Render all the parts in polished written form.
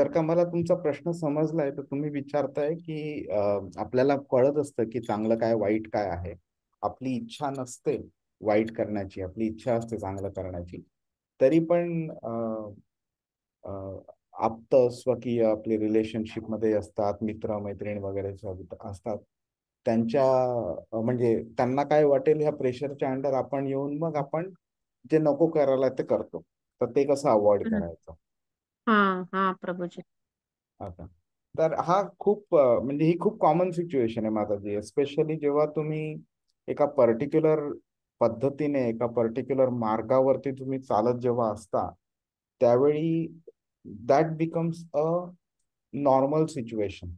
जर का मला तुमचा प्रश्न समजलाय तर तुम्ही विचारताय की आपल्याला कळत असतं की चांगलं काय वाईट काय आहे. आपली इच्छा नसते वाईट करण्याची, आपली इच्छा असते चांगलं करण्याची. तरी पण आप्त स्वकीय आपले रिलेशनशिपमध्ये असतात, मित्र मैत्रिणी वगैरे असतात. त्यांच्या म्हणजे त्यांना काय वाटेल ह्या प्रेशरच्या अंडर आपण येऊन मग आपण जे नको करायला ते करतो. तर ते कसं अवॉइड हं. करायचं. हां, हां, प्रभूजी. अच्छा. तर हा खूप म्हणजे ही खूप कॉमन सिच्युएशन आहे माताजी, एस्पेशली जेव्हा तुम्ही एका पर्टिक्युलर पद्धतीने एका पर्टिक्युलर मार्गावरती तुम्ही चालत जेव्हा असता, त्यावेळी that becomes a normal situation.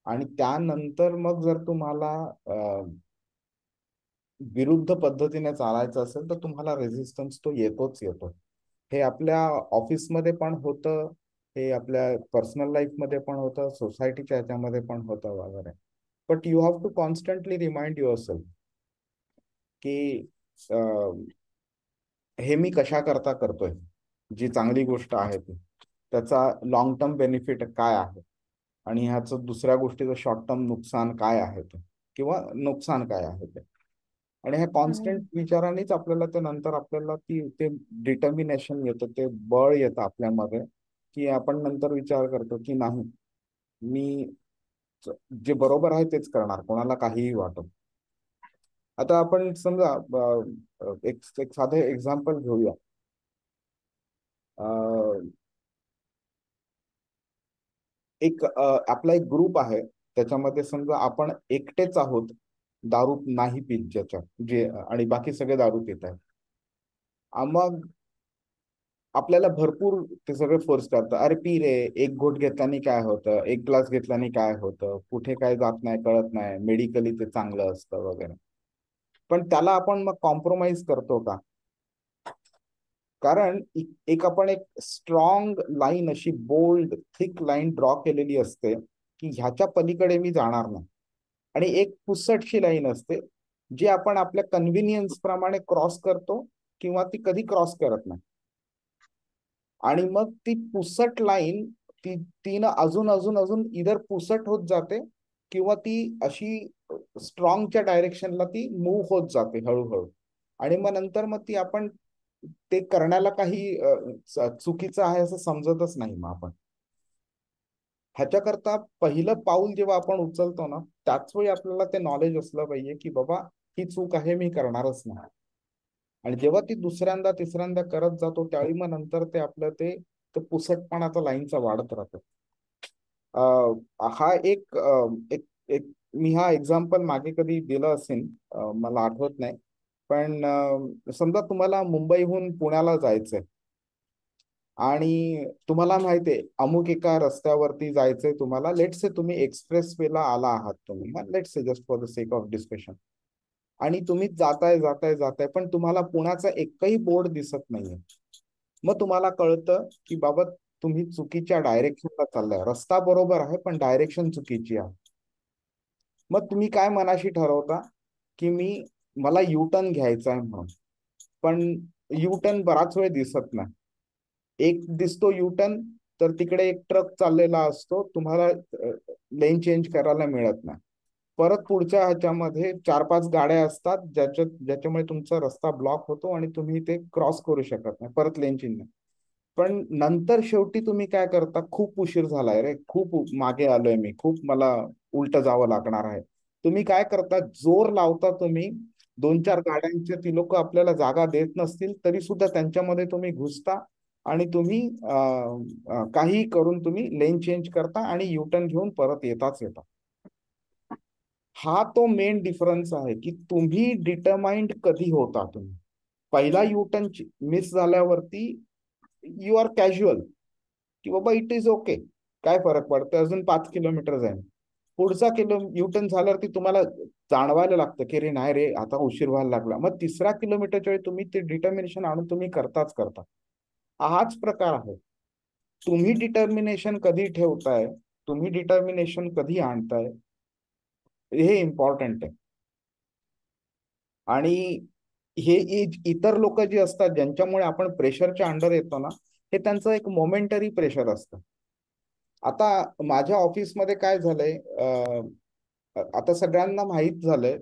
आणि त्यानंतर मग जर तुम्हाला विरुद्ध पद्धतीने चालायचं असेल तर तुम्हाला रेझिस्टन्स तो येतोच येतो. हे आपल्या ऑफिसमध्ये पण होतं, हे आपल्या पर्सनल लाईफमध्ये पण होतं, सोसायटीच्या ह्याच्यामध्ये पण होतं वगैरे. But you have to constantly remind yourself की हे मी कशा करता करतोय, जी चांगली गोष्ट आहे ती त्याचा लॉंग टर्म बेनिफिट काय आहे आणि ह्याचं दुसऱ्या गोष्टीचं शॉर्ट टर्म नुकसान काय आहे ते, किंवा नुकसान काय आहे ते. आणि ह्या कॉन्स्टंट हं. विचारानेच आपल्याला ते नंतर आपल्याला ते डिटर्मिनेशन येतं, ते बळ येतं आपल्यामध्ये, की आपण नंतर विचार करतो की नाही, मी जे बरोबर आहे तेच करणार, कोणाला काहीही वाटो. आता आपण समजा एक एक साधं एक्झाम्पल घेऊया. अ, आपला एक ग्रुप आहे, त्याच्यामध्ये समजा आपण एकटेच आहोत दारू नाही पित ज्याच्या जे, आणि बाकी सगळे दारू पित आहेत. मग आपल्याला भरपूर ते सगळे फोर्स करतात, अरे पी रे, एक घोट घेतल्याने काय होतं, एक ग्लास घेतल्याने काय होतं, कुठे काय जात नाही कळत नाही, मेडिकली ते चांगलं असतं वगैरे. पण त्याला आपण मग कॉम्प्रोमाइज करतो का? कारण एक आपण एक स्ट्रॉंग लाईन, अशी बोल्ड थिक लाईन ड्रॉ केलेली असते की ह्याच्या पलीकडे मी जाणार नाही. आणि एक पुसटशी लाईन असते जी आपण आपल्या कन्व्हिनियन्स प्रमाणे क्रॉस करतो किंवा ती कधी क्रॉस करत नाही. आणि मग ती पुसट लाईन, तिनं अजून अजून अजून इधर पुसट होत जाते किंवा ती अशी स्ट्रॉंगच्या डायरेक्शनला ती मूव्ह होत जाते हळूहळू. आणि मग नंतर मग ती आपण ते करण्याला काही चुकीचं आहे असं समजतच नाही मग आपण. ह्याच्याकरता पहिलं पाऊल जेव्हा आपण उचलतो ना, त्याच वेळी आपल्याला ते नॉलेज असलं पाहिजे की बाबा ही चूक आहे, मी करणारच नाही. आणि जेव्हा ती दुसऱ्यांदा तिसऱ्यांदा करत जातो त्यावेळी मग नंतर ते आपलं ते पुसटपणाचा लाईनचा वाढत राहतो. हा एक एक मी हा एक्झाम्पल मागे कधी दिलं असेल, मला आठवत नाही. पण समजा तुम्हाला मुंबईहून पुण्याला जायचंय आणि तुम्हाला माहितीये अमुक एका रस्त्यावरती जायचंय तुम्हाला, लेट्स से तुम्ही एक्सप्रेस वेला आला आहात, तुम्ही let's say just for the sake of discussion. आणि तुम्ही जाताय जाताय जाताय पण तुम्हाला पुण्याचा एकही बोर्ड दिसत नाहीये. मग तुम्हाला कळतं की बाबा तुम्ही चुकीच्या डायरेक्शनला चाललाय, रस्ता बरोबर आहे पण डायरेक्शन चुकीची आहे. मग तुम्ही काय मनाशी ठरवता की मला यू टर्न घ्यायचा आहे म्हणून. पण यू टर्न बराच वेळ दिसत नाही. एक दिसतो यू टर्न, तर तिकडे एक ट्रक चाललेला असतो, तुम्हाला लेन चेंज करायला मिळत नाही. परत पुढच्या ह्याच्यामध्ये चार पाच गाड्या असतात ज्याच्यामुळे तुमचा रस्ता ब्लॉक होतो आणि तुम्ही ते क्रॉस करू शकत नाही, परत लेन चेंज नाही. पण नंतर शेवटी तुम्ही काय करता, खूप उशीर झालाय रे, खूप मागे आलोय मी, खूप मला उलट जावं लागणार आहे. तुम्ही काय करता, जोर लावता तुम्ही. दोन चार गाड्यांचे ती लोक आपल्याला जागा देत नसतील तरी सुद्धा त्यांच्यामध्ये तुम्ही घुसता आणि तुम्ही काही करून तुम्ही लेन चेंज करता आणि युटर्न घेऊन परत येता. हा तो मेन डिफरन्स आहे की तुम्ही डिटरमाइंड कधी होता. तुम्ही पहिला युटर्न मिस झाल्यावरती यू आर कॅज्युअल की बाबा इट इज ओके, काय फरक पडतो, अजून 5 किलोमीटर जाईल. पुढचा युटर्न झाल्यावरती तुम्हाला जाणवायला लागतं की रे नाही रे, आता उशीर व्हायला लागला. मग तिसऱ्या किलोमीटरच्या वेळी तुम्ही ते डिटर्मिनेशन आणून तुम्ही करताच करता. हाच प्रकार आहे. तुम्ही डिटर्मिनेशन कधी ठेवताय, तुम्ही डिटर्मिनेशन कधी आणताय, हे इम्पॉर्टंट आहे. आणि हे इतर लोक जे असतात ज्यांच्यामुळे आपण प्रेशरच्या अंडर येतो ना, हे त्यांचं एक मोमेंटरी प्रेशर असतं. आता माझ्या ऑफिसमध्ये काय झालंय, आता सगळ्यांना माहीत झालंय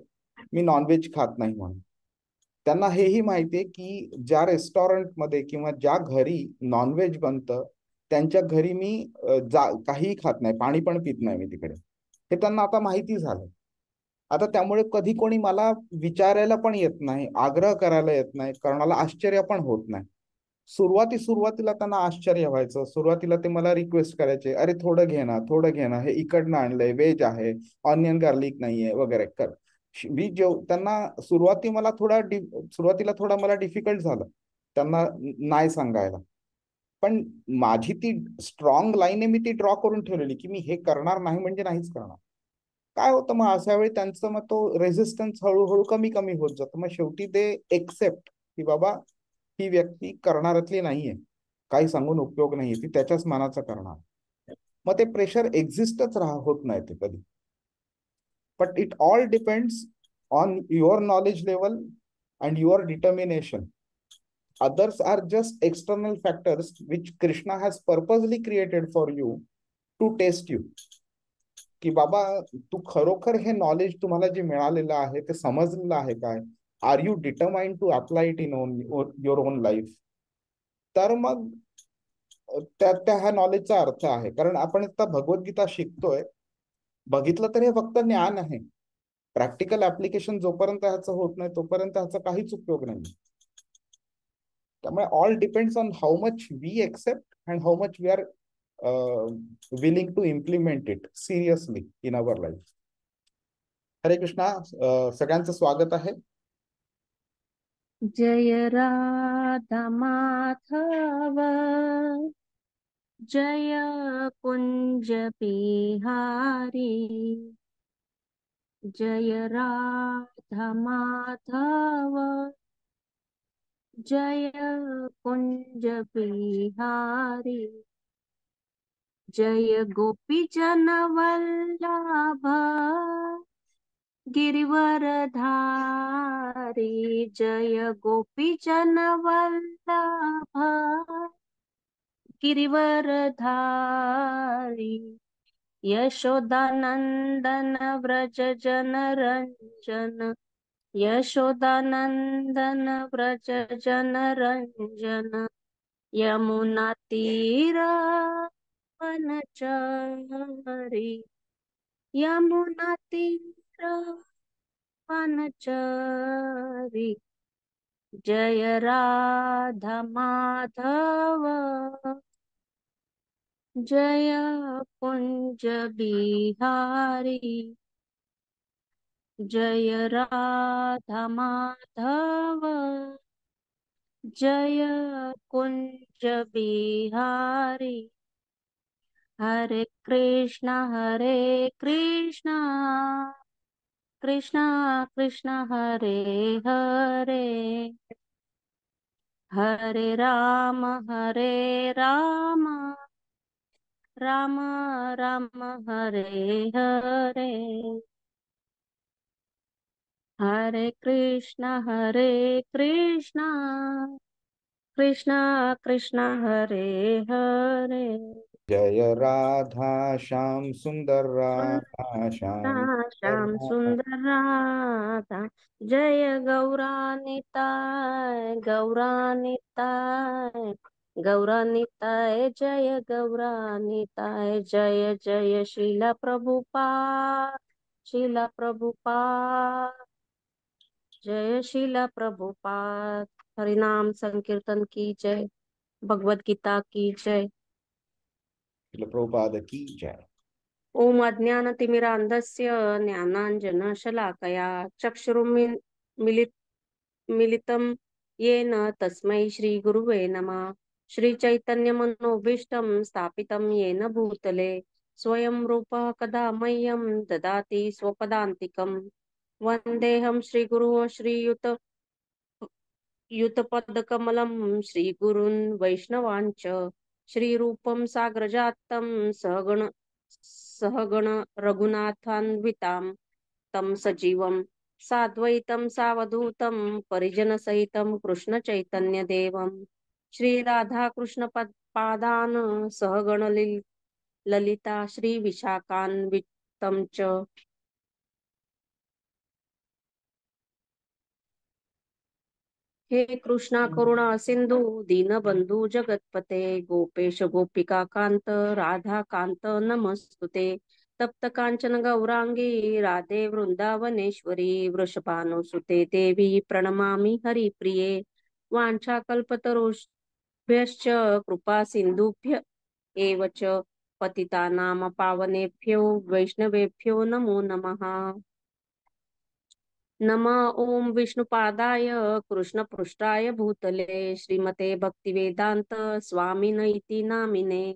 मी नॉनव्हेज खात नाही म्हणून. त्यांना हेही माहिती आहे की ज्या रेस्टॉरंटमध्ये किंवा ज्या घरी नॉनव्हेज बनतं त्यांच्या घरी मी काहीही खात नाही, पाणी पण पित नाही मी तिकडे. हे त्यांना आता माहिती झालं. आता त्यामुळे कधी कोणी मला विचारायला पण येत नाही, आग्रह करायला येत नाही, कोणाला आश्चर्य पण होत नाही. सुरुवातीला त्यांना आश्चर्य व्हायचं. सुरुवातीला ते मला रिक्वेस्ट करायचे, अरे थोडं घे ना, थोडं घे ना, हे इकडनं आणलंय, व्हेज आहे, ऑनियन गार्लिक नाहीये वगैरे कर. मी त्यांना सुरुवातीला थोडा मला डिफिकल्ट झालं त्यांना नाही सांगायला. पण माझी ती स्ट्रॉंग लाईन आहे, मी ती ड्रॉ करून ठेवलेली की मी हे करणार नाही म्हणजे नाहीच करणार. काय होतं मग अशा वेळी त्यांचं मग तो रेझिस्टन्स हळूहळू कमी कमी होत जातं. मग शेवटी ते एक्सेप्ट की बाबा ही व्यक्ती करणाऱ्यातली नाहीये, काही सांगून उपयोग नाहीये, ती त्याच्याच मनाचं करणार. मग ते प्रेशर एक्झिस्टच होत नाही ते कधी. But it all depends on your knowledge level and your determination. Others are just external factors which Krishna has purposely created for you to test you. की बाबा तू खरोखर हे नॉलेज तुम्हाला जे मिळालेलं आहे ते समजलेलं आहे काय? Are you determined to apply it in your own life? तर मग त्या त्या ह्या नॉलेजचा अर्थ आहे. कारण आपण आता भगवद्गीता शिकतोय, बघितलं तर हे फक्त ज्ञान आहे. प्रॅक्टिकल ऍप्लिकेशन जोपर्यंत ह्याचं होत नाही तोपर्यंत ह्याचा काहीच उपयोग नाही. त्यामुळे all depends on how much we accept and how much we are willing to implement it seriously in our life. Hare Krishna. सगळ्यांचं स्वागत आहे. जय राधा माधव, जय कुंज बिहारी. जय राधा माधव, जय कुंज बिहारी. जय गोपी जन वल्लभ, गिरिवरधारी. जय गोपी जन वल्लभ, गिरिवरधारी. यशोदानंदन व्रज जन रंजन, यशोदानंदन व्रज जन रंजन. यमुना तीर वनचरी, यमुना तीर वनचरी. जय राधा माधव, जय कुंज बिहारी. जय राधा माधव, जय कुंज बिहारी. हरे कृष्णा कृष्णा कृष्णा हरे हरे, हरे राम राम राम हरे हरे. हरे कृष्णा कृष्णा कृष्णा हरे हरे. जय राधा श्याम सुंदर राधा श्याम सुंदर श्याम राधा. सुंदर राधा. जय गौरानिताय गौरानिताय गौरानिताय. जय गौरानिताय. जय जय शिला प्रभुपाद शिला प्रभुपाद. जय शिला प्रभुपाद. हरिनाम संकीर्तन की जय. भगवत गीता की जय. प्रभुपाद की जय. ओम अज्ञानतिमिरान्धस्य ज्ञानाञ्जनशलाकया मिलितं येन तस्मै श्रीगुरुवे नमः. श्रीचैतन्यमनोभीष्टं स्थापितं येन भूतले स्वयं रूपः कदा मह्यं ददाति स्वपदान्तिकं. वन्देऽहं श्रीगुरुः युतपदकमलं श्रीगुरून् वैष्णवांच. श्रीरूपं साग्रजातं सहगण रघुनाथान्वितां तं सजीवं साद्वैतं सावधूतं परिजनसहितं कृष्णचैतन्यदेवं श्रीराधाकृष्णपादान् सहगण ललिता श्री विशाखान्वितं च। हे कृष्णा करुणा सिंधू दीनबंधू जगतपते गोपेश गोपिका कांत राधा कांत नमस्तुते। तप्त कांचन गौरांगी राधे वृंदावनेश्वरी वृषभानुसुते देवी प्रणमामि हरिप्रिये। वाञ्छाकल्पतरुभ्यश्च कृपा सिन्धुभ्य एव च पतितानां पावनेभ्यो वैष्णवेभ्यो नमो नमः। नमः ओम विष्णुपादाय कृष्णपृष्ठाय भूतले श्रीमते भक्तिवेदांत स्वामिन इति नामिने।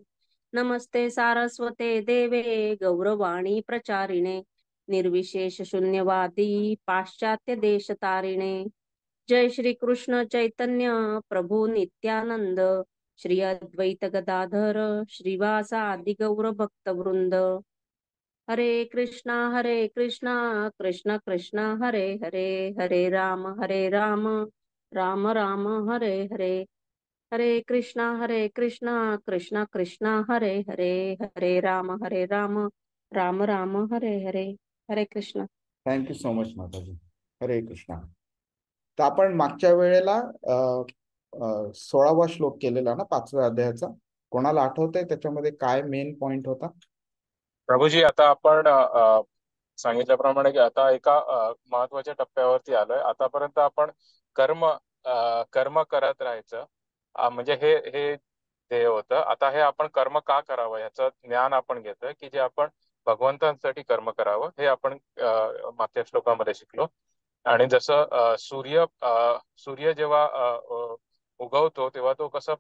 नमस्ते सारस्वते देवे गौरवाणी प्रचारिणे निर्विशेष शून्यवादी पाश्चात्य देशतारिणे। जय श्री कृष्ण चैतन्य प्रभु नित्यानंद श्री अद्वैत गदाधर श्रीवासादि गौर भक्तवृंद। हरे कृष्णा कृष्ण कृष्ण हरे हरे हरे राम राम राम हरे हरे। हरे कृष्णा कृष्ण कृष्ण हरे हरे हरे राम राम राम हरे हरे। हरे कृष्ण। थँक्यू सो मच माताजी. हरे कृष्णा. तर आपण मागच्या वेळेला 16वा श्लोक केलेला ना 5व्या अध्यायाचा. कोणाला आठवतंय त्याच्यामध्ये काय मेन पॉइंट होता? प्रभूजी, आता आपण सांगितल्याप्रमाणे की आता एका महत्वाच्या टप्प्यावरती आलोय. आतापर्यंत आपण कर्म करत राहायचं, म्हणजे हे हे ध्येय होतं. आता हे आपण कर्म का करावं याचं ज्ञान आपण घेतोय, की जे आपण भगवंतांसाठी कर्म करावं हे आपण मागच्या श्लोकामध्ये शिकलो. आणि जसं सूर्य जेव्हा उगवतो तेव्हा तो कसं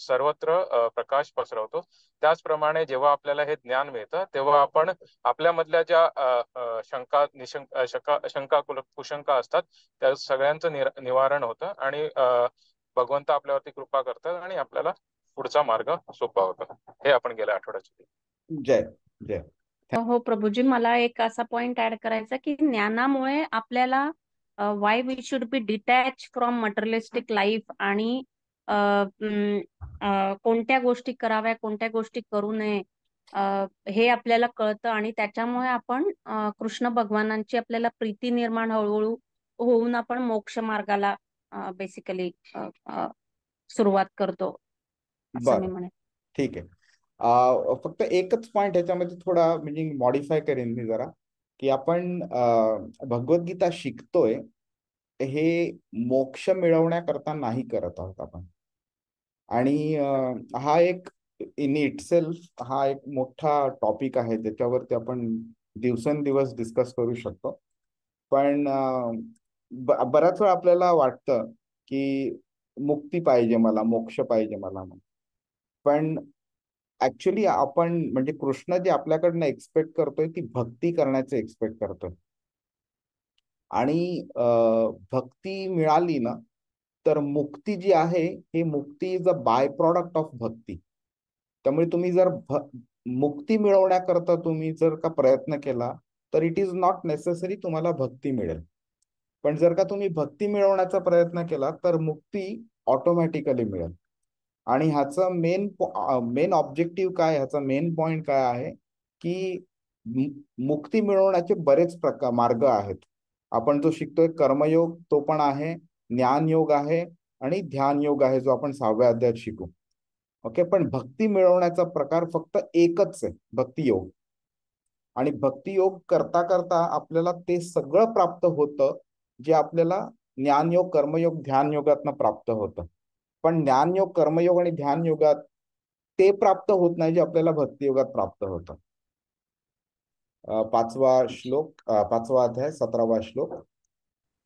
सर्वत्र प्रकाश पसरवतो, त्याचप्रमाणे जेव्हा आपल्याला हे ज्ञान मिळतं तेव्हा आपण आपल्यामधल्या ज्या शंका कुशंका असतात त्या सगळ्यांचं निवारण होतं आणि भगवंत आपल्यावरती कृपा करतात आणि आपल्याला पुढचा मार्ग सोपा होतो. हे आपण गेल्या आठवड्यात शिकलो. जय जय. हो प्रभूजी, मला एक असा पॉइंट ऍड करायचा की ज्ञानामुळे आपल्याला why we should be detach from materialistic life आणि कोणत्या गोष्टी कराव्या कोणत्या गोष्टी करू नये हे आपल्याला कळतं आणि त्याच्यामुळे आपण कृष्ण भगवानांची आपल्याला प्रीती निर्माण हळूहळू होऊन आपण मोक्ष मार्गाला बेसिकली सुरुवात करतो असं मी बरं, म्हणेन. ठीक आहे. फक्त एकच पॉइंट ह्याच्यामध्ये थोडा म्हणजे मॉडिफाय करेन मी जरा, की आपण भगवद्गीता शिकतोय हे मोक्ष मिळवण्याकरता नाही करत आहोत आपण. आणि हा एक इन इटसेल्फ हा एक मोठा टॉपिक आहे, त्याच्यावरती आपण दिवसेंदिवस डिस्कस करू शकतो. पण बराच वेळा आपल्याला वाटतं की मुक्ती पाहिजे मला, मोक्ष पाहिजे मला. पण ऍक्च्युली आपण म्हणजे कृष्ण जे आपल्याकडनं एक्सपेक्ट करतोय ती भक्ती करण्याचे एक्सपेक्ट करतोय. आणि भक्ती मिळाली ना तर मुक्ती जी आहे ही मुक्ती is a byproduct of bhakti. त्यामुळे तुम्ही जर मुक्ती मिळवण्याकरता तुम्ही जर का प्रयत्न केला तर इट इज नॉट नेसेसरी तुम्हाला भक्ती मिळेल. पण जर का तुम्ही भक्ती मिळवण्याचा प्रयत्न केला तर मुक्ती ऑटोमॅटिकली मिळेल. आणि ह्याचं मेन ऑब्जेक्टिव्ह काय, ह्याचा मेन पॉइंट काय आहे की मुक्ती मिळवण्याचे बरेच मार्ग आहेत. आपण जो शिकतोय कर्मयोग तो पण आहे, ज्ञान योग आहे आणि ध्यान योग आहे जो आपण 6व्या अध्यायात शिकू. ओके. पण भक्ती मिळवण्याचा प्रकार फक्त एकच आहे, भक्ती योग. आणि भक्ती योग करता करता आपल्याला ते सगळं प्राप्त होतं जे आपल्याला ज्ञानयोग कर्मयोग ध्यान योगातनं प्राप्त होतं. पण ज्ञानयोग कर्मयोग आणि ध्यान योगात ते प्राप्त होत नाही जे आपल्याला भक्ती योगात प्राप्त होतं. 5वा अध्याय 17वा श्लोक.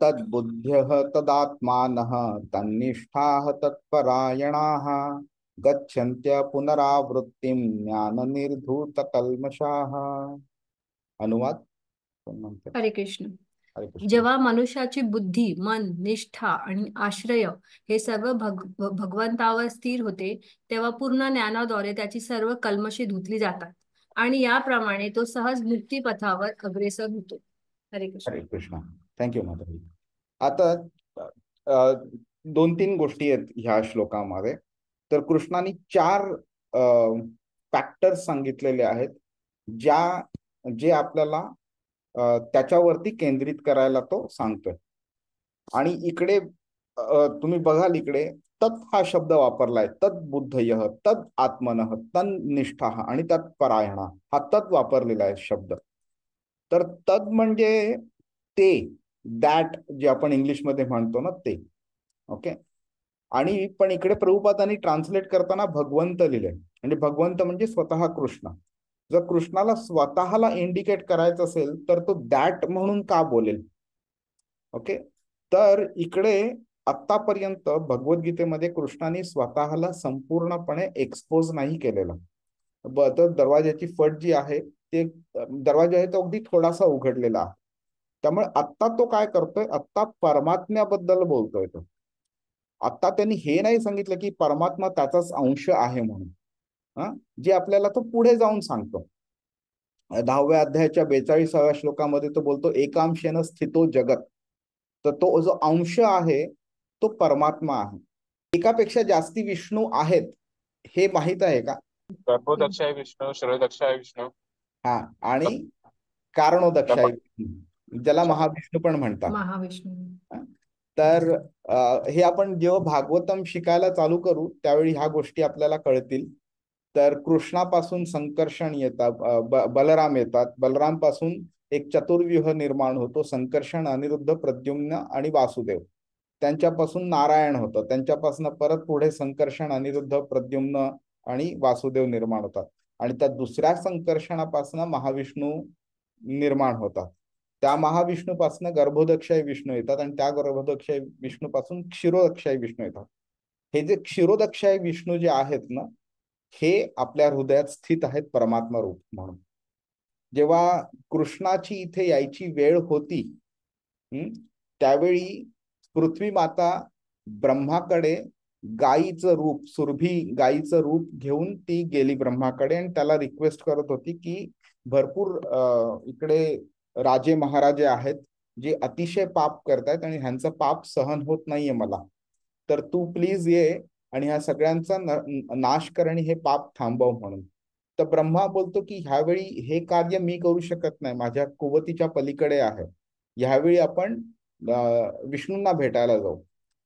तद्बुद्ध्यः तदात्मानः तन्निष्ठाः तत्परायणाः गच्छन्त्य पुनरावृत्तिं ज्ञाननिर्धूतकल्मषाः. अनुवाद कोण म्हणते? हरे कृष्ण. हरे कृष्ण. जेव्हा मनुष्याची बुद्धी, मन, निष्ठा आणि आश्रय हे सर्व भगवंतावर स्थिर होते तेव्हा पूर्ण ज्ञानाद्वारे त्याची सर्व कल्मशे धुतली जातात आणि याप्रमाणे तो सहज मुक्तीपथावर अग्रेसर होतो. हरे कृष्ण. हरे कृष्ण. थँक्यू माधवी. आता 2-3 गोष्टी आहेत ह्या श्लोकामध्ये. तर कृष्णाने 4 फॅक्टर्स सांगितलेले आहेत जे आपल्याला त्याच्यावरती केंद्रित करायला तो सांगतोय. आणि इकडे तुम्ही बघाल इकडे तत् हा शब्द वापरलाय, तत् बुद्धयः, तत् आत्मनः, तन्निष्ठाः आणि तत् परायणा हा तत् वापरलेला आहे शब्द. तर तद म्हणजे ते, दॅट जे आपण इंग्लिशमध्ये म्हणतो ना ते. ओके. आणि पण इकडे प्रभुपादांनी ट्रान्सलेट करताना भगवंत लिहिले, म्हणजे भगवंत म्हणजे स्वतः कृष्ण. जर कृष्णाला स्वतःला इंडिकेट करायचं असेल तर तो दॅट म्हणून का बोलेल? ओके. तर इकडे आतापर्यंत भगवद्गीतेमध्ये कृष्णाने स्वतःला संपूर्णपणे एक्सपोज नाही केलेला. तर दरवाजाची फट जी आहे ते दरवाजा आहे तो अगदी थोडासा उघडलेला आहे. त्यामुळे आत्ता तो काय करतोय, आत्ता परमात्म्याबद्दल बोलतोय तो. आता त्यांनी हे नाही सांगितलं की परमात्मा त्याचाच अंश आहे म्हणून, जे आपल्याला तो पुढे जाऊन सांगतो. 10व्या अध्यायाच्या 42व्या श्लोकामध्ये तो बोलतो एकांशेन स्थितो जगत. तर तो जो अंश आहे तो परमात्मा आहे. एकापेक्षा जास्ती विष्णू आहेत हे माहित आहे का? गर्भोदक्ष आहे विष्णू, शिरोदक्ष आहे विष्णू. हा, आणि कारणोदक्ष आहे विष्णू, ज्याला महाविष्णू पण म्हणतात. महाविष्णू. तर हे आपण जेव्हा भागवतम शिकायला चालू करू त्यावेळी ह्या गोष्टी आपल्याला कळतील. तर कृष्णापासून संकर्षण येतात, बलराम येतात, बलराम पासून एक चतुर्व्यूह निर्माण होतो, संकर्षण, अनिरुद्ध, प्रद्युम्न आणि वासुदेव. त्यांच्यापासून नारायण होतं, त्यांच्यापासून परत पुढे संकर्षण, अनिरुद्ध, प्रद्युम्न आणि वासुदेव निर्माण होतात. आणि त्या दुसऱ्या संकर्षणापासून महाविष्णू निर्माण होतात. त्या महाविष्णूपासून गर्भोदक्षय विष्णू येतात आणि त्या गर्भोदक्षय विष्णूपासून क्षीरोदक्षय विष्णू येतात. हे जे क्षीरोदक्षय विष्णू जे आहेत ना, हे आपल्या हृदयात स्थित आहेत परमात्मा रूप म्हणून. जेव्हा कृष्णाची इथे यायची वेळ होती त्यावेळी पृथ्वी माता ब्रह्माकडे गायीचं रूप, सुरभी गायीचं रूप घेऊन ती गेली ब्रह्माकडे आणि त्याला रिक्वेस्ट करत होती की भरपूर इकडे राजे महाराजे आहेत जे अतिशय पाप करतायत आणि ह्यांचं पाप सहन होत नाहीये मला, तर तू प्लीज ये आणि ह्या सगळ्यांचा नाश कर आणि हे पाप थांबव म्हणून. तर ब्रह्मा बोलतो की ह्यावेळी हे कार्य मी करू शकत नाही, माझ्या कुवतीच्या पलीकडे आहे. ह्यावेळी आपण विष्णूंना भेटायला जाऊ.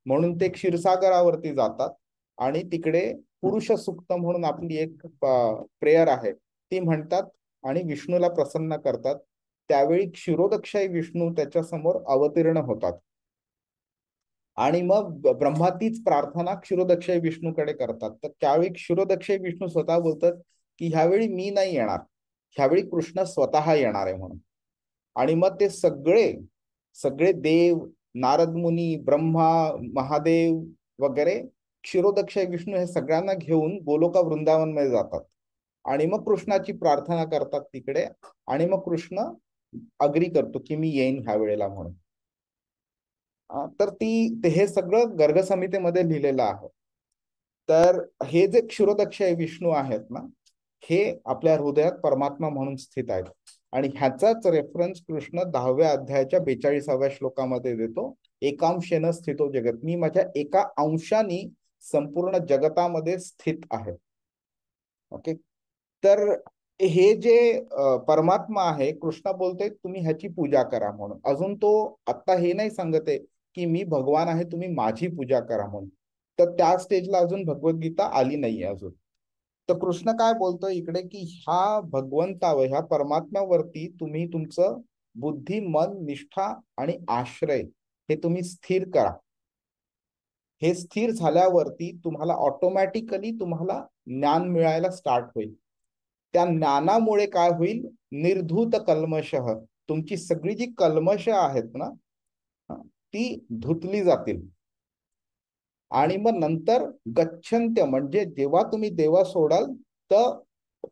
म्हणून ते क्षीरसागरावरती जातात आणि तिकडे पुरुष सुक्त म्हणून आपली एक प्रेयर आहे ती म्हणतात आणि विष्णूला प्रसन्न करतात. त्यावेळी क्षीरोदक्षय विष्णू त्याच्या समोर अवतीर्ण होतात आणि मग ब्रह्मा तीच प्रार्थना क्षीरोदक्षय विष्णूकडे करतात. तर त्यावेळी क्षीरोदक्षय विष्णू स्वतः बोलतात की ह्यावेळी मी नाही येणार, ह्यावेळी कृष्ण स्वतः येणार आहे म्हणून. आणि मग ते सगळे देव, नारद मुनी, ब्रह्मा, महादेव वगैरे क्षीरोदक्षय विष्णू हे सगळ्यांना घेऊन गोलोका वृंदावनमध्ये जातात आणि मग कृष्णाची प्रार्थना करतात तिकडे. आणि मग कृष्ण अग्री करतो की मी येईन ह्या वेळेला म्हणून. तर हे सगळं गर्ग संहितेमध्ये लिहिलेलं आहे. तर हे जे क्षीरोदक्षय विष्णू आहेत ना, हे आपल्या हृदयात परमात्मा म्हणून स्थित आहेत. आणि ह्याचाच रेफरन्स कृष्ण 10व्या अध्यायाच्या 42व्या श्लोकामध्ये देतो, एकांशेन स्थितो जगत. मी माझ्या एका अंशाने संपूर्ण जगतामध्ये स्थित आहे. ओके. तर हे जे परमात्मा आहे, कृष्ण बोलतोय तुम्ही ह्याची पूजा करा म्हणून. अजून तो आता हे नाही सांगत आहे की मी भगवान आहे, तुम्ही माझी पूजा करा म्हणून. तर त्या स्टेजला अजून भगवद्गीता आली नाहीये अजून. तर कृष्ण काय बोलतोय इकडे की ह्या भगवंतावर, ह्या परमात्म्यावरती तुम्ही तुमचं बुद्धी, मन, निष्ठा आणि आश्रय हे तुम्ही स्थिर करा. हे स्थिर झाल्यावरती तुम्हाला ऑटोमॅटिकली तुम्हाला ज्ञान मिळायला स्टार्ट होईल. त्या ज्ञानामुळे काय होईल, निर्धूत कल्मशः, तुमची सगळी जी कल्मश आहेत ना ती धुतली जातील. आणि मग नंतर गच्छन्त्य म्हणजे जेव्हा तुम्ही देवा सोडाल तर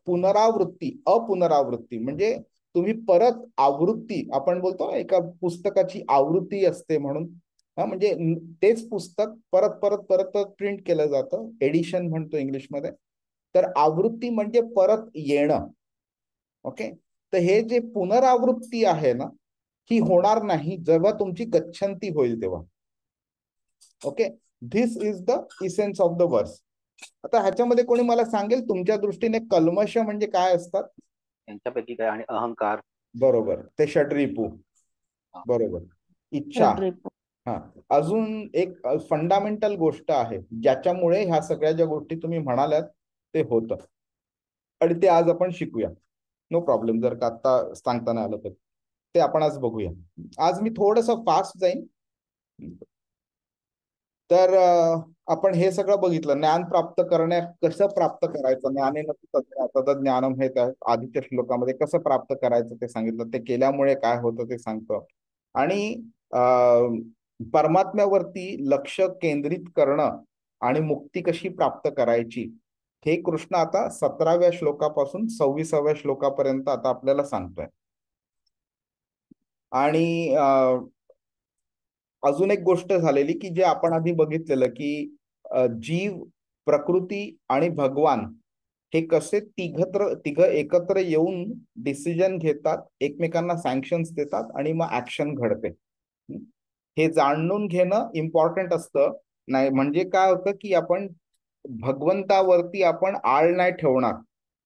पुनरावृत्ती, अपुनरावृत्ती म्हणजे तुम्ही परत आवृत्ती, आपण बोलतो एका पुस्तकाची आवृत्ती असते म्हणून, म्हणजे तेच पुस्तक परत परत परत प्रिंट केलं जातं, एडिशन म्हणतो इंग्लिशमध्ये. तर आवृत्ती म्हणजे परत येणं. ओके. तर हे जे पुनरावृत्ती आहे ना ही होणार नाही जेव्हा तुमची गच्छन्ती होईल तेव्हा. Okay. This is the essence of the वर्स. आता ह्याच्यामध्ये कोणी मला सांगेल तुमच्या दृष्टीने कल्मश म्हणजे काय असतात? यांच्यापैकी काय आणि अहंकार. बरोबर, ते षड्रिपू. बरोबर, इच्छा. षड्रिपू. हा, अजून एक फंडामेंटल गोष्ट आहे ज्याच्यामुळे ह्या सगळ्या ज्या गोष्टी तुम्ही म्हणाल्यात ते होतं, आणि ते आज आपण शिकूया. नो प्रॉब्लेम, जर का आता सांगता नाही आलं तर ते आपण आज बघूया. आज मी थोडंसं फास्ट जाईन. तर आपण हे सगळं बघितलं, ज्ञान प्राप्त कसं प्राप्त करायचं, ज्ञानेन तद्ज्ञानम, हे त्या आधीच्या श्लोकामध्ये कसं प्राप्त करायचं ते सांगितलं. ते केल्यामुळे काय होतं ते सांगतं. आणि परमात्म्यावरती लक्ष केंद्रित करणं आणि मुक्ती कशी प्राप्त करायची हे कृष्ण आता 17व्या श्लोकापासून 26व्या श्लोकापर्यंत आता आपल्याला सांगतोय. आणि अजून एक गोष्ट झालेली की जे आपण आधी बघितलेलं की जीव, प्रकृती आणि भगवान हे कसे तिघ एकत्र येऊन डिसिजन घेतात, एकमेकांना सँक्शन्स देतात आणि मग ऍक्शन घडते. हे जाणून घेणं इम्पॉर्टंट असतं. नाही म्हणजे काय होतं की आपण भगवंतावरती आपण आळ नाही ठेवणार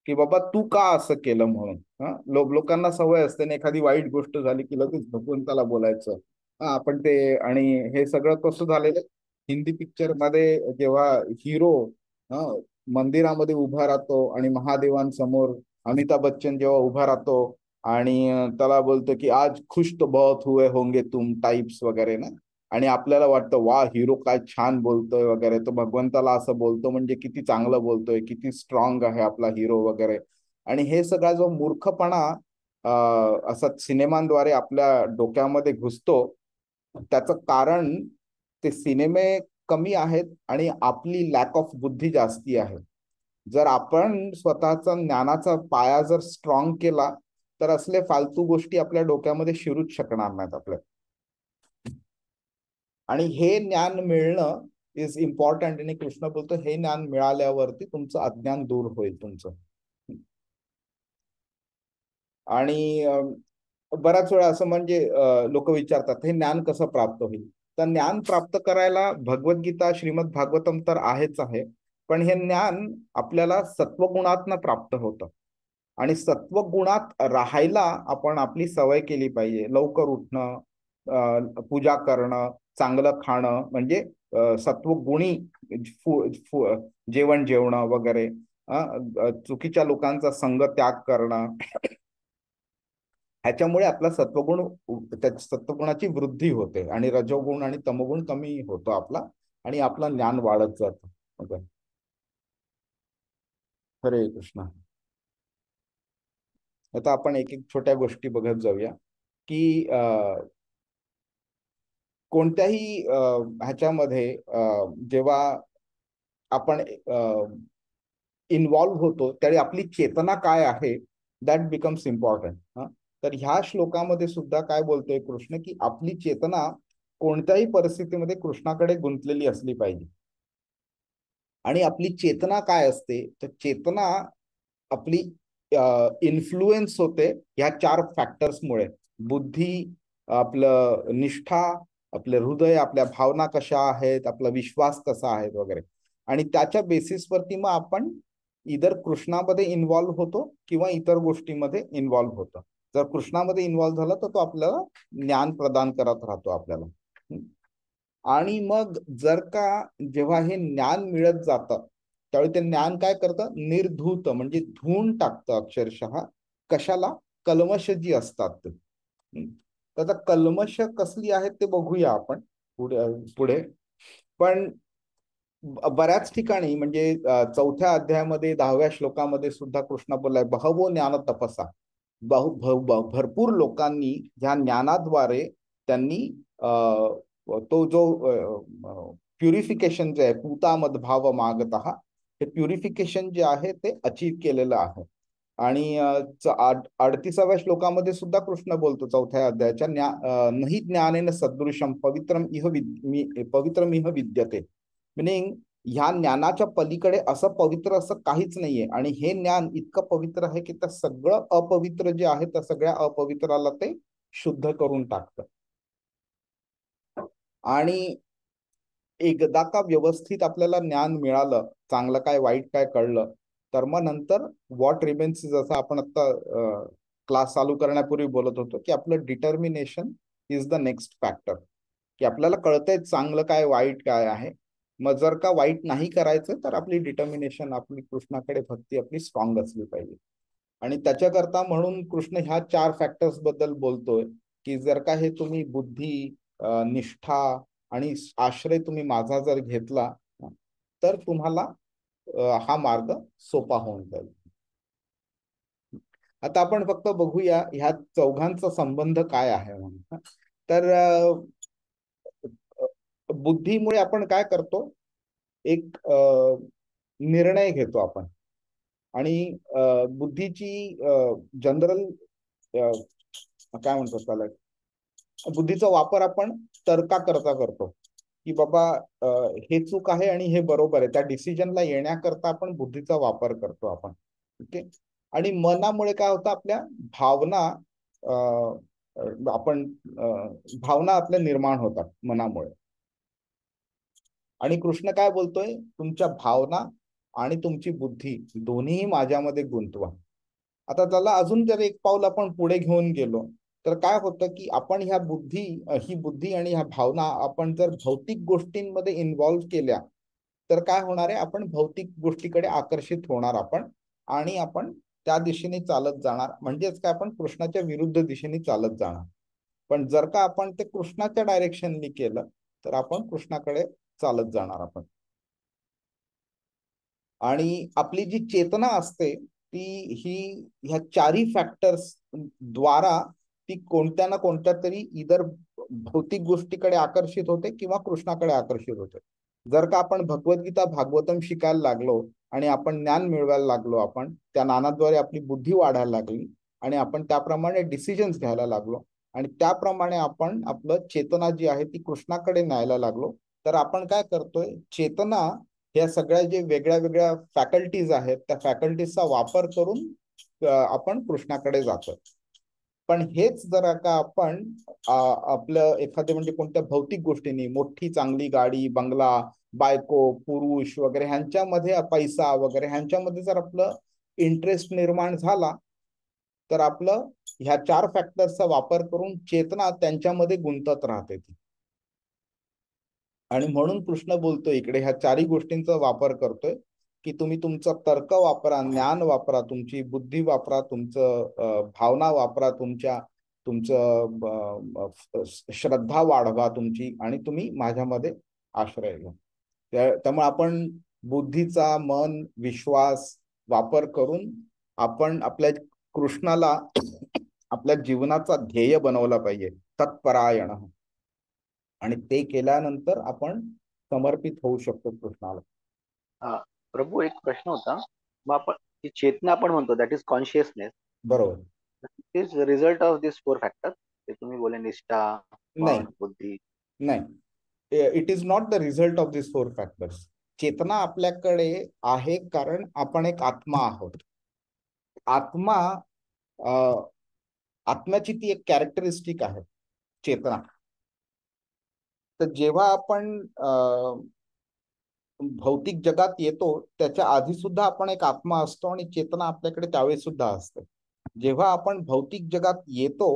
की बाबा तू का असं केलं म्हणून. लोकांना सवय असते ना, एखादी वाईट गोष्ट झाली की लगेच भगवंताला बोलायचं. आपण ते, आणि हे सगळं कसं झालेलं हिंदी पिक्चर मध्ये, जेव्हा हिरो मंदिरामध्ये उभा राहतो आणि महादेवांसमोर अमिताभ बच्चन जेव्हा उभा राहतो आणि त्याला बोलतो की आज खुश तो बहुत हुए होंगे तुम टाइप्स वगैरे ना, आणि आपल्याला वाटतं वा हिरो काय छान बोलतोय वगैरे, तो भगवंताला असं बोलतो म्हणजे किती चांगलं बोलतोय, किती स्ट्रॉंग आहे आपला हिरो वगैरे. आणि हे सगळा जो मूर्खपणा असा सिनेमांद्वारे आपल्या डोक्यामध्ये घुसतो, त्याचं कारण ते सिनेमे कमी आहेत आणि आपली लॅक ऑफ बुद्धी जास्ती आहे. जर आपण स्वतःचा ज्ञानाचा पाया जर स्ट्रॉंग केला तर असले फालतू गोष्टी आपल्या डोक्यामध्ये शिरूच शकणार नाहीत आपल्या. आणि हे ज्ञान मिळणं इज इम्पॉर्टंट. आणि कृष्ण बोलतो हे ज्ञान मिळाल्यावरती तुमचं अज्ञान दूर होईल तुमचं. आणि बऱ्याच वेळा असं म्हणजे लोक विचारतात हे ज्ञान कसं प्राप्त होईल. तर ज्ञान प्राप्त करायला भगवद्गीता, श्रीमद भागवतम तर आहेच आहे, पण हे ज्ञान आपल्याला सत्वगुणातनं प्राप्त होतं. आणि सत्वगुणात राहायला आपण आपली सवय केली पाहिजे. लवकर उठणं, पूजा करणं, चांगलं खाणं, म्हणजे सत्वगुणी जेवण जेवणं वगैरे, चुकीच्या लोकांचा संग त्याग करणं, ह्याच्यामुळे आपला सत्वगुणाची वृद्धी होते आणि रजोगुण आणि तमोगुण कमी होतो आपला, आणि आपला ज्ञान वाढत जातं. हरे कृष्ण. आता आपण एक एक छोट्या गोष्टी बघत जाऊया की कोणत्याही ह्याच्यामध्ये जेव्हा आपण इन्व्हॉल्व्ह होतो त्यावेळी आपली चेतना काय आहे दॅट बिकम्स इम्पॉर्टंट. तर ह्या श्लोकामध्ये सुद्धा काय बोलतोय कृष्ण की आपली चेतना कोणत्याही परिस्थितीमध्ये कृष्णाकडे गुंतलेली असली पाहिजे. आणि आपली चेतना काय असते तर चेतना आपली इन्फ्लुएन्स होते ह्या 4 फॅक्टर्समुळे. बुद्धी, आपलं निष्ठा, आपलं हृदय, आपल्या भावना कशा आहेत, आपला विश्वास कसा आहे वगैरे. आणि त्याच्या बेसिसवरती मग आपण इधर कृष्णामध्ये इन्व्हॉल्व्ह होतो किंवा इतर गोष्टीमध्ये इन्व्हॉल्व्ह होतो. जर कृष्णामध्ये इन्व्हॉल्व्ह झाला तर तो आपल्याला ज्ञान प्रदान करत राहतो आपल्याला. आणि मग जर का जेव्हा हे ज्ञान मिळत जातं त्यावेळी ते ज्ञान काय करतं, निर्धूत म्हणजे धुवून टाकतं अक्षरशः. कशाला? कल्मश जी असतात ते. तर आता कल्मश कसली आहेत ते बघूया आपण पुढे. पण बऱ्याच ठिकाणी म्हणजे 4थ्या अध्यायामध्ये 10व्या श्लोकामध्ये सुद्धा कृष्ण बोललाय बहवो ज्ञान तपसा. भरपूर लोकांनी ह्या ज्ञानाद्वारे त्यांनी तो जो प्युरिफिकेशन जे आहे, पूतामद भाव मागतः, हे प्युरिफिकेशन जे आहे ते अचीव केलेलं आहे. आणि 38व्या श्लोकामध्ये सुद्धा कृष्ण बोलतो 4थ्या अध्यायाच्या नाही ज्ञानेन सदृशम पवित्रम इह विद्यते. मिनिंग ह्या ज्ञानाच्या पलीकडे असं पवित्र असं काहीच नाहीये. आणि हे ज्ञान इतकं पवित्र आहे की त्या सगळं अपवित्र जे आहे त्या सगळ्या अपवित्राला ते शुद्ध करून टाकतं. आणि एकदा का व्यवस्थित आपल्याला ज्ञान मिळालं, चांगलं काय वाईट काय कळलं, तर मग नंतर व्हॉट रिमेन्स, जसं आपण आता क्लास चालू करण्यापूर्वी बोलत होतो की आपलं determination is the next factor, की आपल्याला कळतंय चांगलं काय वाईट काय आहे. मग जर का वाईट नाही करायचं तर आपली डिटर्मिनेशन, आपली कृष्णाकडे भक्ती आपली स्ट्रॉंग असली पाहिजे. आणि त्याच्याकरता म्हणून कृष्ण ह्या 4 फॅक्टर्स बद्दल बोलतोय, की जर का हे तुम्ही बुद्धी, निष्ठा आणि आश्रय तुम्ही माझा जर घेतला तर तुम्हाला हा मार्ग सोपा होऊन जाईल. आता आपण फक्त बघूया ह्या चौघांचा संबंध काय आहे म्हणून. तर बुद्धीमुळे आपण काय करतो, एक निर्णय घेतो आपण. आणि बुद्धीची जनरल काय म्हणतो त्याला, बुद्धीचा वापर आपण तर्का करता करतो, की बाबा हे चूक आहे आणि हे बरोबर आहे. त्या डिसिजनला येण्याकरता आपण बुद्धीचा वापर करतो आपण. ओके. आणि मनामुळे काय होतं, आपल्या भावना, आपण भावना आपल्या निर्माण होतात मनामुळे. आणि कृष्ण काय बोलतोय, तुमच्या भावना आणि तुमची बुद्धी दोन्हीही माझ्यामध्ये गुंतवा. आता त्याला अजून जर एक पाऊल आपण पुढे घेऊन गेलो तर काय होतं, की आपण ही बुद्धी आणि ह्या भावना आपण जर भौतिक गोष्टींमध्ये इन्व्हॉल्व्ह केल्या तर काय होणार आहे, आपण भौतिक गोष्टीकडे आकर्षित होणार आपण, आणि आपण त्या दिशेने चालत जाणार. म्हणजेच काय, आपण कृष्णाच्या विरुद्ध दिशेने चालत जाणार. पण जर का आपण ते कृष्णाच्या डायरेक्शननी केलं तर आपण कृष्णाकडे चालत जाणार आपण. आणि आपली जी चेतना असते ती ही ह्या 4ही फॅक्टर्स द्वारा ती कोणत्या ना कोणत्या तरी इधर भौतिक गोष्टीकडे आकर्षित होते किंवा कृष्णाकडे आकर्षित होते. जर का आपण भगवद्गीता भागवतम शिकायला लागलो आणि आपण ज्ञान मिळवायला लागलो, आपण त्या ज्ञानाद्वारे आपली बुद्धी वाढायला लागली आणि आपण त्याप्रमाणे डिसिजन्स घ्यायला लागलो आणि त्याप्रमाणे आपण आपलं चेतना जी आहे ती कृष्णाकडे न्यायला लागलो, तर आपण काय करतोय, चेतना या सगळ्या जे वेगळ्या वेगळ्या फॅकल्टीज आहेत त्या फॅकल्टीजचा वापर करून आपण कृष्णाकडे जातो. पण हेच जर का आपण आपलं एखाद्या म्हणजे कोणत्या भौतिक गोष्टींनी, मोठी चांगली गाडी, बंगला, बायको, पुरुष वगैरे ह्यांच्यामध्ये, पैसा वगैरे ह्यांच्यामध्ये जर आपलं इंटरेस्ट निर्माण झाला तर आपलं ह्या 4 फॅक्टर्सचा वापर करून चेतना त्यांच्यामध्ये गुंतत राहते ती. आणि म्हणून कृष्ण बोलतोय इकडे ह्या 4ही गोष्टींचा वापर करतोय, की तुम्ही तुमचा तर्क वापरा, ज्ञान वापरा, तुमची बुद्धी वापरा, तुमचं भावना वापरा, तुमचं श्रद्धा वाढवा तुमची, आणि तुम्ही माझ्यामध्ये आश्रय घ्या. त्यामुळे आपण बुद्धीचा, मन, विश्वास वापर करून आपण आपल्या कृष्णाला आपल्या जीवनाचा ध्येय बनवला पाहिजे, तत्परायण. आणि ते केल्यानंतर आपण समर्पित होऊ शकतो कृष्णाला. प्रभू, एक प्रश्न होता. मग आपण जी चेतना आपण म्हणतो, दॅट इज कॉन्शियसनेस, बरोबर. It is result of this 4 factor. ते तुम्ही बोले निष्ठा, नाही, मन, बुद्धी. नाही, it is not the result of this 4 factors. चेतना आपल्याकडे आहे कारण आपण एक आत्मा आहोत. आत्मा, आत्म्याची ती एक कॅरेक्टरिस्टिक आहे चेतना. तर जेव्हा आपण भौतिक जगात येतो त्याच्या आधी सुद्धा आपण एक आत्मा असतो आणि चेतना आपल्याकडे त्यावेळी सुद्धा असते. जेव्हा आपण भौतिक जगात येतो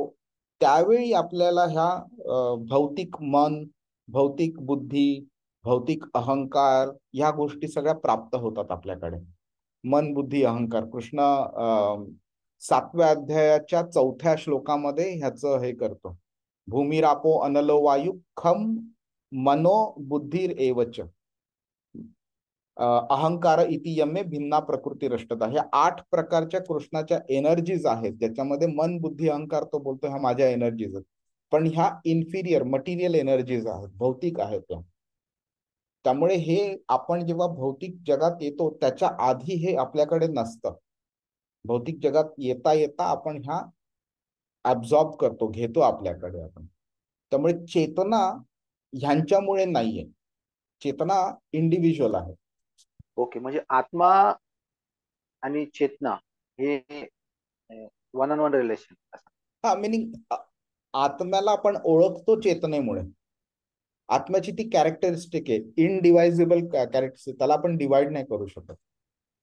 त्यावेळी आपल्याला ह्या भौतिक मन, भौतिक बुद्धी, भौतिक अहंकार ह्या गोष्टी सगळ्या प्राप्त होतात आपल्याकडे. मन, बुद्धी, अहंकार. कृष्ण 7व्या अध्यायाच्या 4थ्या श्लोकामध्ये ह्याचं हे करतो. भूमिरापो अनलो वायू खम मनो बुद्धीर एवच अहंकार इति यमे भिन्ना प्रकृती रष्टता. ह्या 8 प्रकारच्या कृष्णाच्या एनर्जीज आहेत, ज्याच्यामध्ये मन, बुद्धी, अहंकार तो बोलतो ह्या माझ्या एनर्जीज आहेत. पण ह्या इन्फिरियर मटेरियल एनर्जीज आहेत, भौतिक आहेत त्या. त्यामुळे हे आपण जेव्हा भौतिक जगात येतो त्याच्या आधी हे आपल्याकडे नसतं. भौतिक जगात येता येता आपण ह्या ऍब्झॉर्ब करतो, घेतो आपल्याकडे आपण. त्यामुळे चेतना ह्यांच्यामुळे नाहीये, चेतना इंडिव्हिज्युअल आहे. ओके, म्हणजे आत्मा आणि चेतना हे वन ऑन वन रिलेशन. हा, मिनिंग आत्म्याला आपण ओळखतो चेतनेमुळे आत्म्याची ती कॅरेक्टरिस्टिक आहे, इनडिवायझेबल कॅरेक्टरिस्टिक, त्याला आपण डिवाइड नाही करू शकत.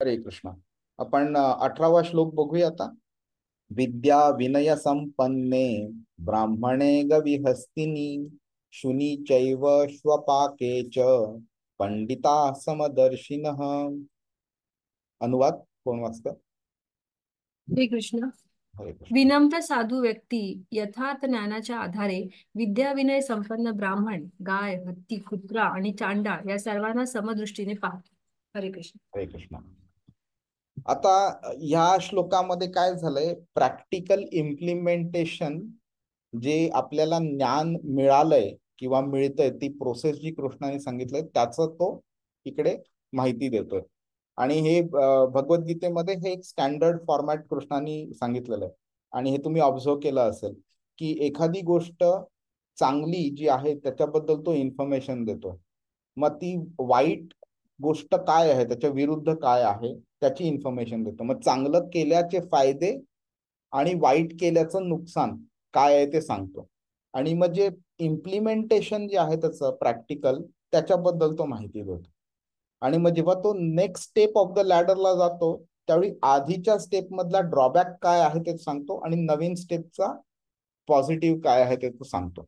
हरे कृष्ण. आपण 18वा श्लोक बघूया आता. विद्या विनय संपन्ने ब्राह्मणे गविहस्तिनी शुनी चैव श्वपाके च पंडिता समदर्शिनः. अनुवाद कोण वाचतं? श्री कृष्ण. हरे कृष्ण. विनम्र साधू व्यक्ती यथार्थ ज्ञानाच्या आधारे विद्या विनय संपन्न ब्राह्मण, गाय, हत्ती, कुत्रा आणि चांडाळ या सर्वांना समदृष्टीने पाहतो. हरे कृष्ण. हरे कृष्ण. आता ह्या श्लोकामध्ये काय झालंय, प्रॅक्टिकल इम्प्लिमेंटेशन जे आपल्याला ज्ञान मिळालंय किंवा मिळतंय, ती प्रोसेस जी कृष्णाने सांगितलंय त्याचं तो इकडे माहिती देतोय. आणि हे भगवद्गीतेमध्ये हे एक स्टँडर्ड फॉर्मॅट कृष्णाने सांगितलेलं आहे. आणि हे तुम्ही ऑब्झर्व केलं असेल की एखादी गोष्ट चांगली जी आहे त्याच्याबद्दल तो इन्फॉर्मेशन देतो, मग ती वाईट गोष्ट काय आहे, त्याच्या विरुद्ध काय आहे त्याची इन्फॉर्मेशन देतो. मग चांगलं केल्याचे फायदे आणि वाईट केल्याचं नुकसान काय आहे ते सांगतो. आणि मग जे इम्प्लिमेंटेशन जे आहे त्याचं प्रॅक्टिकल, त्याच्याबद्दल तो माहिती देतो. आणि मग जेव्हा तो नेक्स्ट स्टेप ऑफ द लॅडरला जातो त्यावेळी आधीच्या स्टेप मधला ड्रॉबॅक काय आहे ते सांगतो आणि नवीन स्टेपचा पॉझिटिव्ह काय आहे ते तो सांगतो.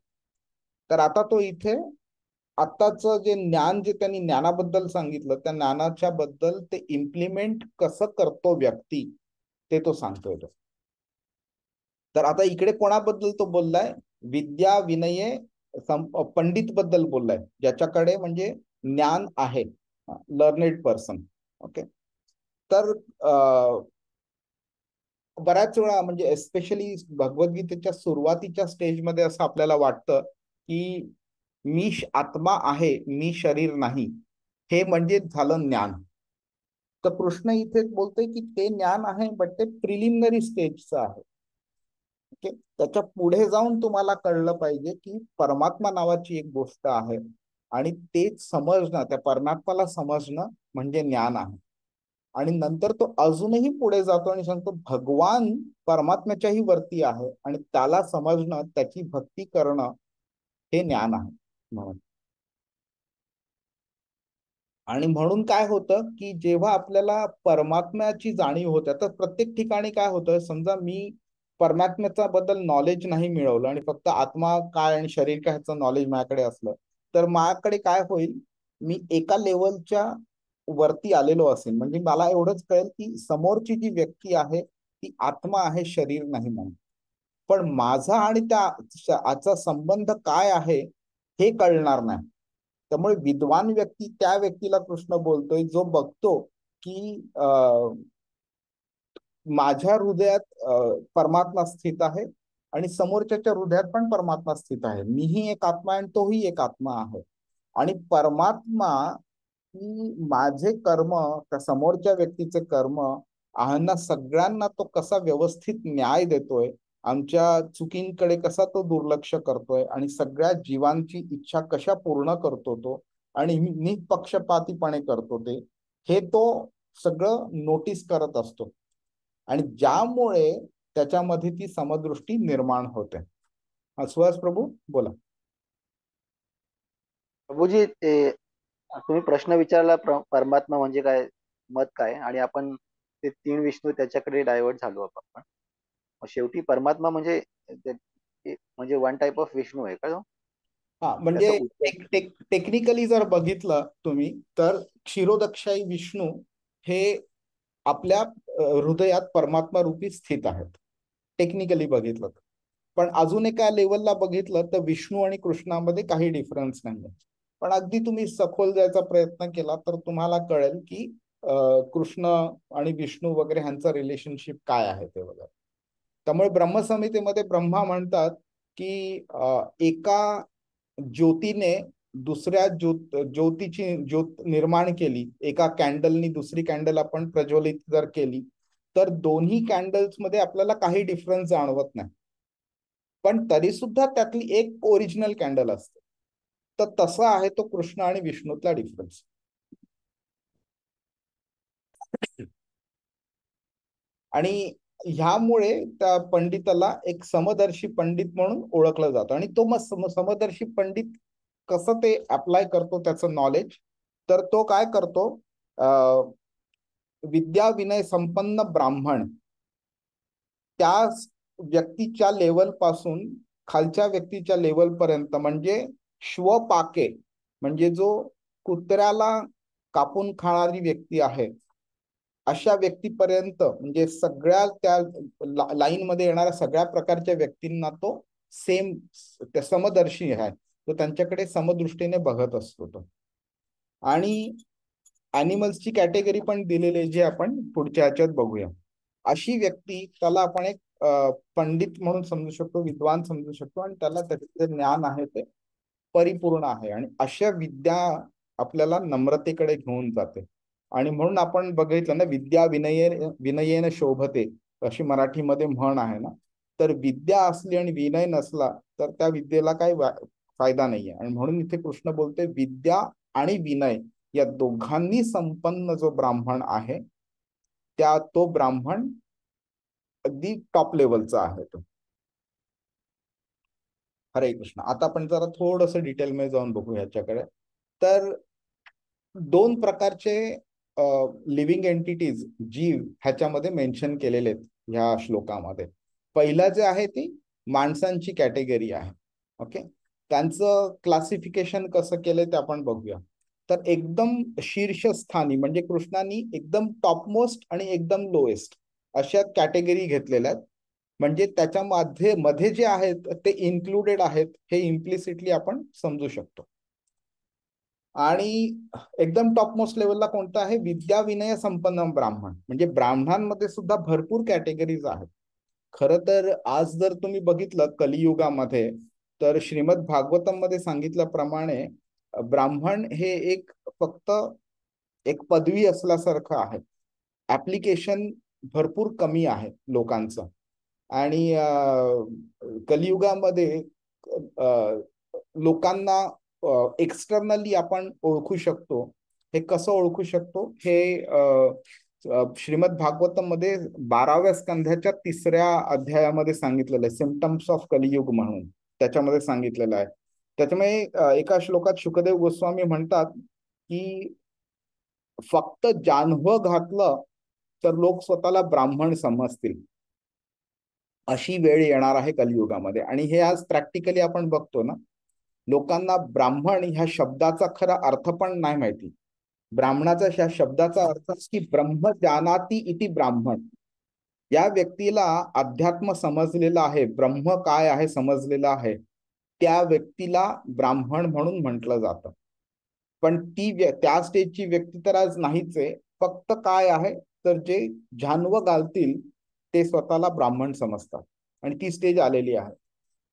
तर आता तो इथे आत्ताचं जे ज्ञान जे त्यांनी ज्ञानाबद्दल सांगितलं, त्या ज्ञानाच्या बद्दल ते इम्प्लिमेंट कसं करतो व्यक्ती ते तो सांगतोय. तर आता इकडे कोणाबद्दल तो बोललाय? विद्या विनये पंडित बद्दल बोललाय, ज्याच्याकडे म्हणजे ज्ञान आहे, लर्नेड पर्सन. ओके. तर बऱ्याच वेळा म्हणजे एस्पेशली भगवद्गीतेच्या सुरुवातीच्या स्टेजमध्ये असं आपल्याला वाटतं की मी आत्मा आहे, मी शरीर नाही, हे म्हणजे झालं ज्ञान. तर कृष्ण इथे बोलतोय की ते ज्ञान आहे, बट ते प्रिलिमिनरी स्टेजचं आहे. ओके. त्याच्या पुढे जाऊन तुम्हाला कळलं पाहिजे की परमात्मा नावाची एक गोष्ट आहे आणि तेच समजणं, त्या परमात्माला समजणं म्हणजे ज्ञान आहे. आणि नंतर तो अजूनही पुढे जातो आणि सांगतो भगवान परमात्म्याच्याही वरती आहे आणि त्याला समजणं, त्याची भक्ती करणं हे ज्ञान आहे म्हणून. आणि म्हणून काय होतं की जेव्हा आपल्याला परमात्म्याची जाणीव होते, तर प्रत्येक ठिकाणी काय होतं, समजा मी परमात्म्याचा बद्दल नॉलेज नाही मिळवलं आणि फक्त आत्मा काय आणि शरीर काय ह्याचं नॉलेज माझ्याकडे असलं, तर माझ्याकडे काय होईल, मी एका लेवलच्या वरती आलेलो असेल. म्हणजे मला एवढंच कळेल की समोरची जी व्यक्ती आहे ती आत्मा आहे, शरीर नाही म्हणून. पण माझा आणि त्याचा संबंध काय आहे हे कळणार नाही. त्यामुळे विद्वान व्यक्ती त्या व्यक्तीला कृष्ण बोलतोय जो बघतो की माझ्या हृदयात परमात्मा स्थित आहे आणि समोरच्याच्या हृदयात पण परमात्मा स्थित आहे. मीही एक आत्मा आहे आणि तोही एक आत्मा आहे. आणि परमात्मा की माझे कर्म, त्या समोरच्या व्यक्तीचे कर्म आम्हाला सगळ्यांना तो कसा व्यवस्थित न्याय देतोय, आमच्या चुकींकडे कसा तो दुर्लक्ष करतोय आणि सगळ्या जीवांची इच्छा कशा पूर्ण करतो तो आणि निपक्षपातीपणे करतो ते, हे तो सगळं नोटीस करत असतो. आणि ज्यामुळे त्याच्यामध्ये ती समदृष्टी निर्माण होते. सुहास प्रभू बोला. प्रभूजी, ते तुम्ही प्रश्न विचारला परमात्मा म्हणजे काय, मत काय, आणि आपण ते 3 विष्णू त्याच्याकडे डायव्हर्ट झालो आपण. शेवटी परमात्मा म्हणजे म्हणजे वन टाइप ऑफ विष्णू आहे का तो? हा, म्हणजे टेक्निकली जर बघितलं तुम्ही तर क्षीरोदक्षाई विष्णू हे आपल्या हृदयात परमात्मा रूपी स्थित आहेत, टेक्निकली बघितलं. पण अजून एका लेवलला बघितलं तर विष्णू आणि कृष्णामध्ये काही डिफरन्स नाही. पण अगदी तुम्ही सखोल जायचा प्रयत्न केला तर तुम्हाला कळेल की कृष्ण आणि विष्णू वगैरे ह्यांचं रिलेशनशिप काय आहे ते वगैरे. त्यामुळे ब्रह्मसंहितेमध्ये ब्रह्मा म्हणतात की एका ज्योतीने दुसऱ्या ज्योतीची ज्योत निर्माण केली, एका कॅन्डलनी दुसरी कॅन्डल आपण प्रज्वलित जर केली तर दोन्ही कॅन्डल्स मध्ये आपल्याला काही डिफरन्स जाणवत नाही, पण तरी सुद्धा त्यातली एक ओरिजिनल कॅन्डल असते. तर तसा आहे तो कृष्ण आणि विष्णूतला डिफरन्स. आणि ह्यामुळे त्या पंडिताला एक समदर्शी पंडित म्हणून ओळखलं जातं. आणि तो मग समदर्शी पंडित कसं ते अप्लाय करतो त्याचं नॉलेज, तर तो काय करतो, विद्या विनय संपन्न ब्राह्मण त्या व्यक्तीच्या लेवल पासून खालच्या व्यक्तीच्या लेवल पर्यंत, म्हणजे श्वपाके म्हणजे जो कुत्र्याला कापून खाणारी व्यक्ती आहे अशा व्यक्तीपर्यंत, म्हणजे सगळ्या त्या लाईन मध्ये येणाऱ्या सगळ्या प्रकारच्या व्यक्तींना तो सेम समदर्शी आहे, तो त्यांच्याकडे समदृष्टीने बघत असतो तो. आणि अॅनिमल्सची कॅटेगरी पण दिलेली आहे, जे आपण पुढच्या ह्याच्यात बघूया. अशी व्यक्ती, त्याला आपण एक पंडित म्हणून समजू शकतो, विद्वान समजू शकतो, आणि त्याला त्याचे ज्ञान आहे ते परिपूर्ण आहे. आणि अशा विद्या आपल्याला नम्रतेकडे घेऊन जाते. आणि म्हणून आपण बघितलं ना, विद्या विनयेन शोभते, अशी मराठीमध्ये म्हण आहे ना. तर विद्या असली आणि विनय नसला तर त्या विद्येला काही फायदा नाहीये. आणि म्हणून इथे कृष्ण बोलते विद्या आणि विनय या दोघांनी संपन्न जो ब्राह्मण आहे, तो ब्राह्मण अगदी टॉप लेवलचा आहे तो. हरे कृष्ण. आता आपण जरा थोडस डिटेलमध्ये जाऊन बघू ह्याच्याकडे. तर दोन प्रकारचे लिव्हिंग एंटिटीज, जीव ह्याच्यामध्ये मेन्शन केलेले आहेत ह्या श्लोकामध्ये. पहिला जे आहे ती माणसांची कॅटेगरी आहे. ओके, त्यांचं क्लासिफिकेशन कसं केलंय ते आपण बघूया. तर एकदम शीर्षस्थानी म्हणजे कृष्णाने एकदम टॉपमोस्ट आणि एकदम लोएस्ट अशा कॅटेगरी घेतलेल्या आहेत. म्हणजे मध्ये जे आहेत ते इन्क्लुडेड आहेत हे इम्प्लिसिटली आपण समजू शकतो. आणि एकदम टॉपमोस्ट लेवलला कोणतं आहे, विद्या विनय संपन्न ब्राह्मण, म्हणजे ब्राह्मणांमध्ये सुद्धा भरपूर कॅटेगरीज आहेत. खरं तर आज जर तुम्ही बघितलं कलियुगामध्ये, तर श्रीमद भागवतम मध्ये सांगितल्याप्रमाणे ब्राह्मण हे फक्त एक पदवी असल्यासारखं आहे. ऍप्लिकेशन भरपूर कमी आहे लोकांचं. आणि कलियुगामध्ये लोकांना एक्सटर्नली आपण ओळखू शकतो. हे कसं ओळखू शकतो, हे श्रीमद भागवतम मध्ये 12व्या स्कंधाच्या 3ऱ्या अध्यायामध्ये सांगितलेलं आहे, सिम्पटम्स ऑफ कलियुग म्हणून त्याच्यामध्ये सांगितलेलं आहे. त्याच्यामुळे एका श्लोकात शुकदेव गोस्वामी म्हणतात की फक्त जानवं घातलं तर लोक स्वतःला ब्राह्मण समजतील, अशी वेळ येणार आहे कलियुगामध्ये. आणि हे आज प्रॅक्टिकली आपण बघतो ना, लोकांना ब्राह्मण ह्या शब्दाचा खरा अर्थ पण नाही माहिती. ब्राह्मणाचा ह्या शब्दाचा अर्थ की ब्रह्म जानाति इति ब्राह्मण. या व्यक्तीला अध्यात्म समजलेला आहे, ब्रह्म काय आहे समजलेलं आहे, त्या व्यक्तीला ब्राह्मण म्हणून म्हटलं जातं. पण त्या स्टेजची व्यक्ती तर आज नाहीच आहे. फक्त काय आहे, तर जे जानवं घालतील ते स्वतःला ब्राह्मण समजतात, आणि ती स्टेज आलेली आहे.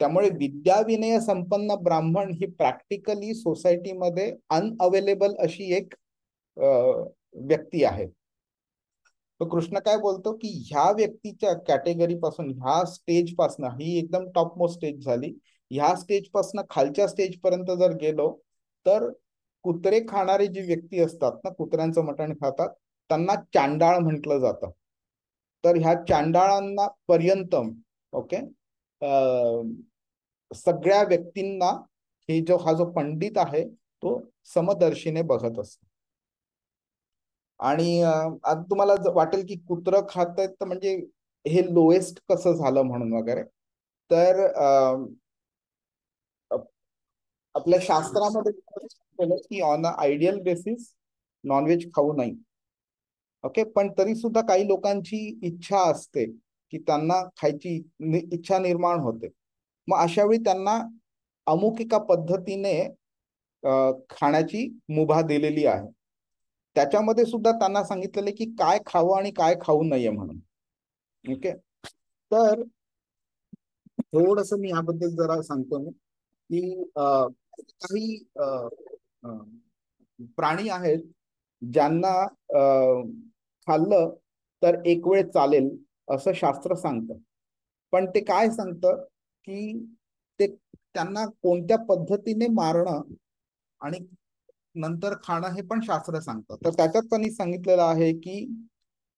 त्यामुळे विद्या विनय संपन्न ब्राह्मण ही प्रॅक्टिकली सोसायटीमध्ये अनअवेलेबल अशी एक व्यक्ती आहे. तो कृष्ण काय बोलतो की ह्या व्यक्तीच्या कॅटेगरी पासून, ह्या स्टेज पासून, ही एकदम टॉपमोस्ट स्टेज झाली, ह्या स्टेज पासून खालच्या स्टेज पर्यंत जर गेलो तर कुत्रे खाणारे जी व्यक्ती असतात ना, कुत्र्यांचं मटण खातात, त्यांना चांडाळ म्हटलं जातं. तर ह्या चांडाळांना पर्यंत, ओके, सगळ्या व्यक्तींना हा जो पंडित आहे तो समदर्शीने बघत असतो. आणि आता तुम्हाला वाटेल की कुत्रं खात आहेत तर म्हणजे हे लोएस्ट कसं झालं म्हणून वगैरे. तर आपल्या शास्त्रामध्ये की on a ideal basis non veg खाऊ नाही. ओके, पण तरी सुद्धा काही लोकांची इच्छा असते की त्यांना खायची इच्छा निर्माण होते. मग अशा वेळी त्यांना अमुक एका पद्धतीने खाण्याची मुभा दिलेली आहे. त्याच्यामध्ये सुद्धा त्यांना सांगितलेलं की काय खावं आणि काय खाऊ नये म्हणून. ओके, तर थोडस मी याबद्दल जरा सांगतो मी की काही प्राणी आहेत ज्यांना खाल्लं तर एक वेळ चालेल असं शास्त्र सांगतं. पण ते काय सांगतं की त्यांना कोणत्या पद्धतीने मारणं आणि नंतर खाणं हे पण शास्त्र सांगतं. तर त्याच्यात त्यांनी सांगितलेलं आहे की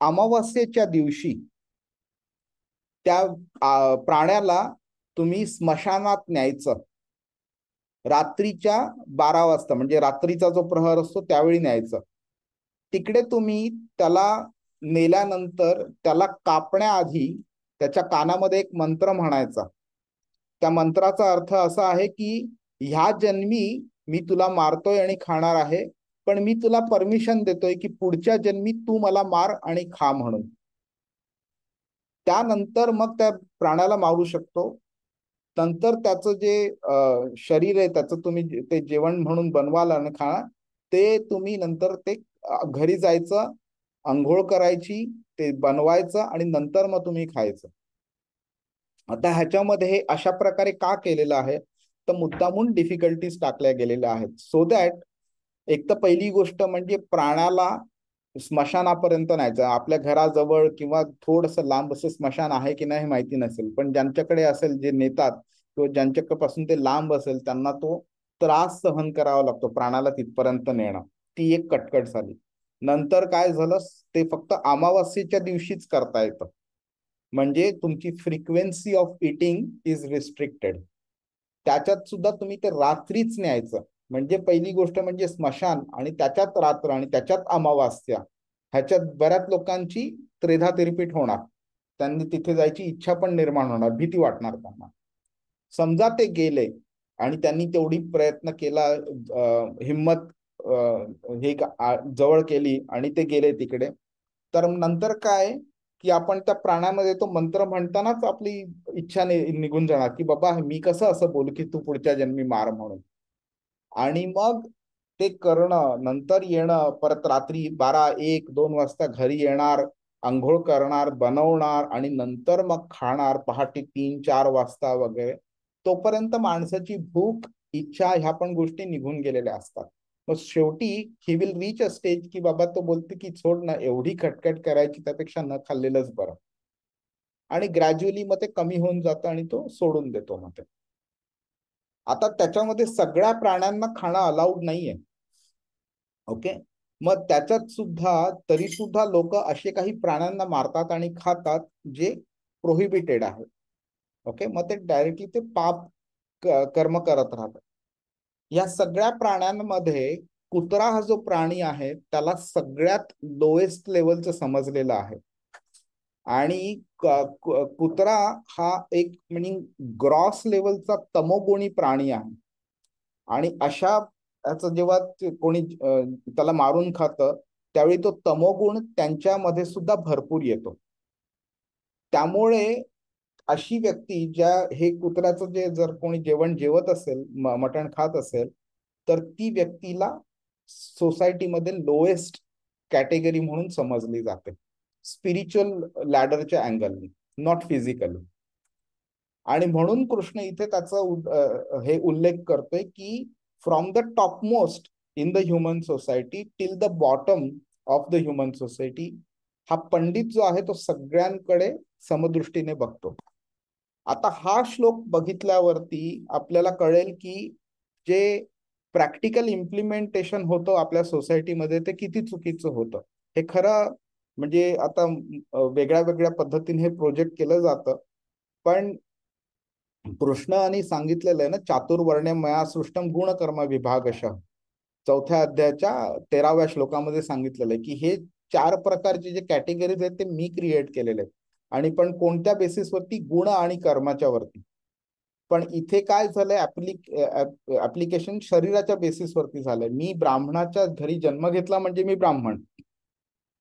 अमावस्येच्या दिवशी त्या प्राण्याला तुम्ही स्मशानात न्यायचं. रात्रीच्या 12 वाजता, म्हणजे रात्रीचा जो प्रहर असतो त्यावेळी न्यायचं. तिकडे तुम्ही त्याला नेल्यानंतर त्याला कापण्याआधी त्याच्या कानामध्ये एक मंत्र म्हणायचा. त्या मंत्राचा अर्थ असा आहे की ह्या जन्मी मी तुला मारतोय आणि खाणार आहे, पण मी तुला परमिशन देतोय की पुढच्या जन्मी तू मला मार आणि खा म्हणून. त्यानंतर मग त्या प्राण्याला मारू शकतो. नंतर त्याचं जे शरीर आहे त्याचं तुम्ही ते जेवण म्हणून बनवाल आणि खा, ते तुम्ही नंतर ते घरी जायचं, अंघोळ करायची, ते बनवायचं आणि नंतर मग तुम्ही खायचं. आता ह्याच्यामध्ये हे अशा प्रकारे का केलेलं आहे, तर मुद्दामून डिफिकल्टीज टाकल्या गेलेल्या आहेत, सो दॅट एक तर पहिली गोष्ट म्हणजे प्राण्याला स्मशानापर्यंत न्यायचं. आपल्या घराजवळ किंवा थोडंसं लांब असं स्मशान आहे की नाही माहिती नसेल, पण ज्यांच्याकडे असेल, जे नेतात किंवा ज्यांच्यापासून ते लांब असेल, त्यांना तो त्रास सहन करावा लागतो प्राण्याला तिथपर्यंत नेणं. ती एक कटकट झाली. नंतर काय झालं, ते फक्त अमावास्येच्या दिवशीच करता येतं, म्हणजे तुमची frequency of eating is restricted. त्याच्यात सुद्धा तुम्ही ते रात्रीच न्यायचं. म्हणजे पहिली गोष्ट म्हणजे स्मशान आणि त्याच्यात रात्र आणि त्याच्यात अमावास्या, ह्याच्यात बऱ्याच लोकांची त्रेधा तिरपीट होणार. त्यांनी तिथे जायची इच्छा पण निर्माण होणार, भीती वाटणार त्यांना. समजा ते गेले आणि त्यांनी तेवढी प्रयत्न केला, हिम्मत हे जवळ केली आणि ते गेले तिकडे, तर नंतर काय की आपण त्या प्राण्यामध्ये तो मंत्र म्हणतानाच आपली इच्छा निघून जाणार की बाबा मी कसं असं बोलू की तू पुढच्या जन्मी मार म्हणून. आणि मग ते करणं, नंतर येणं, परत रात्री 12-1-2 वाजता घरी येणार, आंघोळ करणार, बनवणार आणि नंतर मग खाणार पहाटे 3-4 वाजता वगैरे. तोपर्यंत माणसाची भूक, इच्छा ह्या पण गोष्टी निघून गेलेल्या असतात. मग शेवटी he will reach a stage की बाबा तो बोलते की सोड ना, एवढी खटखट करायची, त्यापेक्षा न खाल्लेलंच बरं. आणि ग्रॅज्युअली मग ते कमी होऊन जातं आणि तो सोडून देतो मग ते. आता त्याच्यामध्ये सगळ्या प्राण्यांना खाणं अलाउड नाहीये, ओके. मग त्याच्यात सुद्धा तरी सुद्धा लोक असे काही प्राण्यांना मारतात आणि खातात जे प्रोहिबिटेड आहे, ओके. मग ते डायरेक्टली ते पाप कर्म करत राहतात. या सगळ्या प्राण्यांमध्ये कुत्रा हा जो प्राणी आहे त्याला सगळ्यात लोएस्ट लेवलचं समजलेलं आहे. आणि कुत्रा हा एक म्हणजे ग्रॉस लेवलचा तमोगुणी प्राणी आहे. आणि अशा याचं जेव्हा कोणी त्याला मारून खातं त्यावेळी तो तमोगुण त्यांच्यामध्ये सुद्धा भरपूर येतो. त्यामुळे अशी व्यक्ती, ज्या हे कुत्र्याचं जे जर कोणी जेवण जेवत असेल, मटण खात असेल, तर ती व्यक्तीला सोसायटीमध्ये लोएस्ट कॅटेगरी म्हणून समजली जाते, स्पिरिच्युअल लॅडरच्या अँगलनी, नॉट फिजिकली. आणि म्हणून कृष्ण इथे त्याचा हे उल्लेख करतोय की from the top most in the human society till the bottom of the human society, हा पंडित जो आहे तो सगळ्यांकडे समदृष्टीने बघतो. आता हा श्लोक बघितल्यावरती आपल्याला कळेल की जे प्रॅक्टिकल इम्प्लिमेंटेशन होतं आपल्या सोसायटीमध्ये ते किती चुकीचं होतं. हे खरं म्हणजे आता वेगळ्या वेगळ्या पद्धतीने हे प्रोजेक्ट केलं जातं, पण कृष्णाने सांगितलेलं आहे ना, चातुर्वर्ण्य मया सृष्टम गुणकर्म विभागशः, 4थ्या अध्यायाच्या 13व्या श्लोकामध्ये सांगितलेलं आहे की हे 4 प्रकारचे जे कॅटेगरीज आहेत ते मी क्रिएट केलेले आहेत, आणि पण कोणत्या बेसिसवरती, गुण आणि कर्माच्या वरती. पण इथे काय झालंय, ऍप्लिकेशन शरीराच्या बेसिसवरती झालंय. मी ब्राह्मणाच्या घरी जन्म घेतला म्हणजे मी ब्राह्मण,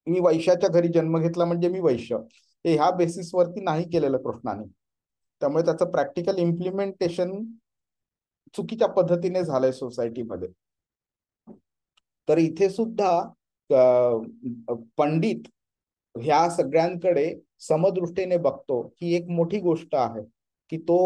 मी वैश्याच्या घरी जन्म घेतला म्हणजे मी वैश्य, हे ह्या बेसिसवरती नाही केलेलं कृष्णाने. त्यामुळे त्याचं प्रॅक्टिकल इम्प्लिमेंटेशन चुकीच्या पद्धतीने झालंय सोसायटीमध्ये. तर इथे सुद्धा पंडित ह्या सगळ्यांकडे समदृष्टीने बघतो, ही एक मोठी गोष्ट आहे की तो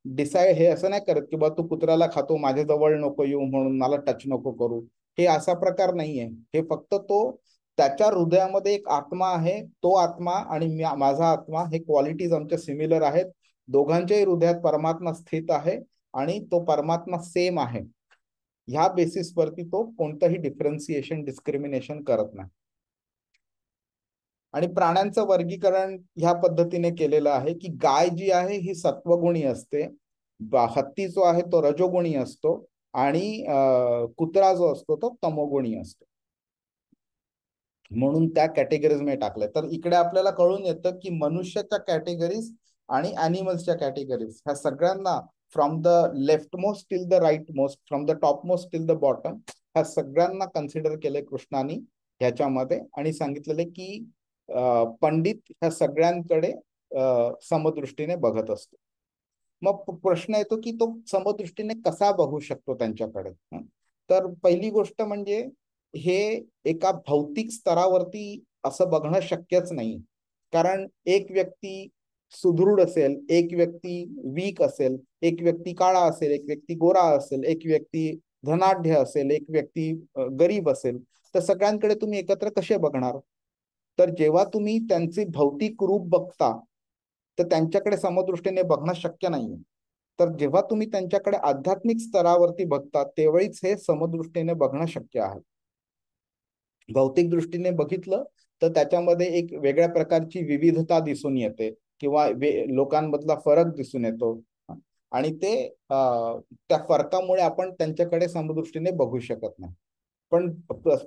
डिसाईड हे असं नाही करत की बा तू कुत्र्याला खातो, माझ्या जवळ नको येऊ म्हणून, मला टच नको करू, हे असा प्रकार नाहीये. हे फक्त तो त्याच्या हृदयामध्ये एक आत्मा आहे, तो आत्मा आणि माझा आत्मा हे क्वालिटीज आमच्या सिमिलर आहेत, दोघांच्याही हृदयात परमात्मा स्थित आहे आणि तो परमात्मा सेम आहे. ह्या बेसिसवरती तो कोणतंही डिफरन्सिएशन, डिस्क्रिमिनेशन करत नाही. आणि प्राण्यांचं वर्गीकरण ह्या पद्धतीने केलेलं आहे की गाय जी आहे ही सत्वगुणी असते, हत्ती जो आहे तो रजोगुणी असतो, आणि कुत्रा जो असतो तो तमोगुणी असतो. म्हणून त्या कॅटेगरीज मध्ये टाकल्या. तर इकडे आपल्याला कळून येतं की मनुष्याच्या कॅटेगरीज आणि अॅनिमल्सच्या कॅटेगरीज ह्या सगळ्यांना from the left most till the right most, from the top most till the bottom, ह्या सगळ्यांना कन्सिडर केले कृष्णाने ह्याच्यामध्ये आणि सांगितलेले की पंडित ह्या सगळ्यांकडे समदृष्टीने बघत असतो. मग प्रश्न येतो की तो समदृष्टीने कसा बघू शकतो त्यांच्याकडे. तर पहिली गोष्ट म्हणजे हे एका भौतिक स्तरावरती असं बघणं शक्यच नाही. कारण एक व्यक्ती सुदृढ असेल, एक व्यक्ती वीक असेल, एक व्यक्ती काळा असेल, एक व्यक्ती गोरा असेल, एक व्यक्ती धनाढ्य असेल, एक व्यक्ती गरीब असेल, तर सगळ्यांकडे तुम्ही एकत्र कसे बघणार? तर जेव्हा तुम्ही त्यांचे भौतिक रूप बघता तर त्यांच्याकडे समदृष्टीने बघणं शक्य नाहीये. तर जेव्हा तुम्ही त्यांच्याकडे आध्यात्मिक स्तरावरती बघता तेवढीच हे समदृष्टीने बघणं शक्य आहे. भौतिक दृष्टीने बघितलं तर त्याच्यामध्ये एक वेगळ्या प्रकारची विविधता दिसून येते किंवा लोकांमधला फरक दिसून येतो आणि ते त्या फरकामुळे आपण त्यांच्याकडे समदृष्टीने बघू शकत नाही. पण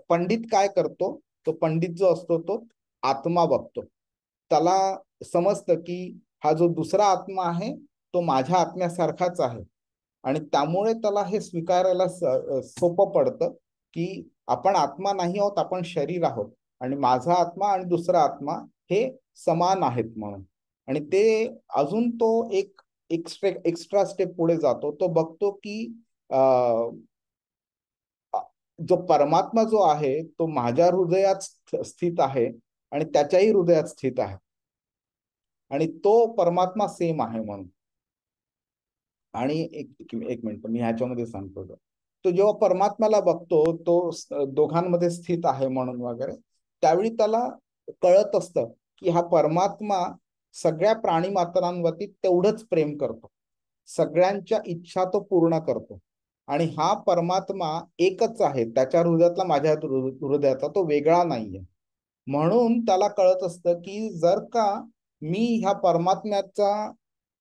पंडित काय करतो? तो पंडित जो असतो तो आत्मा बघतो. त्याला समजतं की हा जो दुसरा आत्मा आहे तो माझ्या आत्म्यासारखाच आहे आणि त्यामुळे त्याला हे स्वीकारायला सोपं पडतं की आपण आत्मा नाही आहोत, आपण शरीर आहोत आणि माझा आत्मा आणि दुसरा आत्मा हे समान आहेत म्हणून. आणि ते अजून तो एक एक्स्ट्रा स्टेप पुढे जातो. तो बघतो की जो परमात्मा जो आहे तो माझ्या हृदयात स्थित आहे आणि त्याच्याही हृदयात स्थित आहे आणि तो परमात्मा सेम आहे म्हणून. आणि एक मिनिट मी ह्याच्यामध्ये सांगतो. तो जेव्हा परमात्म्याला बघतो तो दोघांमध्ये स्थित आहे म्हणून वगैरे, त्यावेळी त्याला कळत असतं की हा परमात्मा सगळ्या प्राणी मात्रांवरती तेवढंच प्रेम करतो, सगळ्यांच्या इच्छा तो पूर्ण करतो आणि हा परमात्मा एकच आहे. त्याच्या हृदयातला माझ्या हृदयातला तो वेगळा नाहीये. म्हणून त्याला कळत असतं की जर का मी ह्या परमात्म्याचा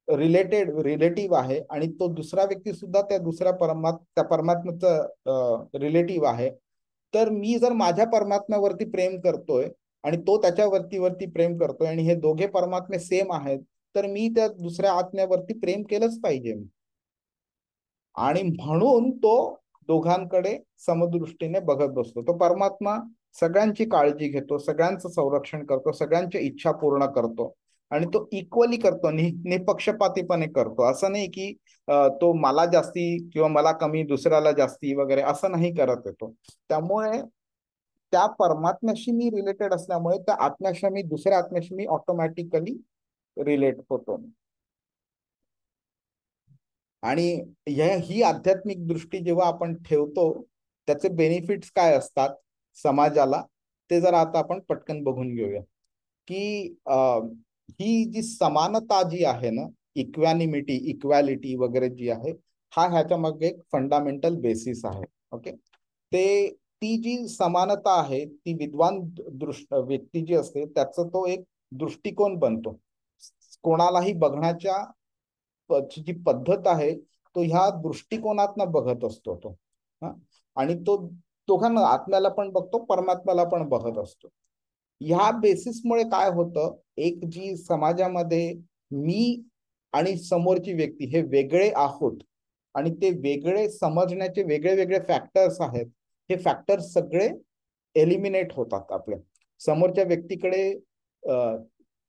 रिलेटिव्ह आहे आणि तो दुसरा व्यक्ती सुद्धा त्या परमात्म्याचा रिलेटिव्ह आहे, तर मी जर माझ्या परमात्म्यावरती प्रेम करतोय आणि तो त्याच्यावरती प्रेम करतोय आणि हे दोघे परमात्मे सेम आहेत, तर मी त्या दुसऱ्या आत्म्यावरती प्रेम केलंच पाहिजे. आणि म्हणून तो दोघांकडे समदृष्टीने बघत बसतो. तो परमात्मा सगळ्यांची काळजी घेतो, सगळ्यांचं संरक्षण करतो, सगळ्यांच्या इच्छा पूर्ण करतो आणि तो इक्वली करतो, निपक्षपातीपणे करतो. असं नाही की तो मला जास्ती किंवा मला कमी, दुसऱ्याला जास्ती वगैरे असं नाही करत येतो. त्यामुळे त्या परमात्म्याशी मी रिलेटेड असल्यामुळे त्या आत्म्याशी दुसऱ्या आत्म्याशी मी ऑटोमॅटिकली रिलेट होतो. आणि ही आध्यात्मिक दृष्टी जेव्हा आपण ठेवतो त्याचे बेनिफिट्स काय असतात समाजाला, ते जर आता आपण पटकन बघून घेऊया. की ही जी समानता जी आहे ना, इक्वॅलिटी वगैरे जी आहे, हा ह्याच्या मागे एक फंडामेंटल बेसिस आहे. ओके. ती जी समानता आहे ती विद्वान व्यक्ती जी असते त्याचा तो एक दृष्टिकोन बनतो. कोणालाही बघण्याच्या जी पद्धत आहे तो ह्या दृष्टिकोनातनं बघत असतो तो. आणि तो दोघांना, आत्म्याला पण बघतो, परमात्म्याला पण बघत असतो. ह्या बेसिसमुळे काय होतं, एक जी समाजामध्ये मी आणि समोरची व्यक्ती हे वेगळे आहोत आणि ते वेगळे समजण्याचे वेगळे वेगळे फॅक्टर्स आहेत, हे फॅक्टर्स सगळे एलिमिनेट होतात. आपल्या समोरच्या व्यक्तीकडे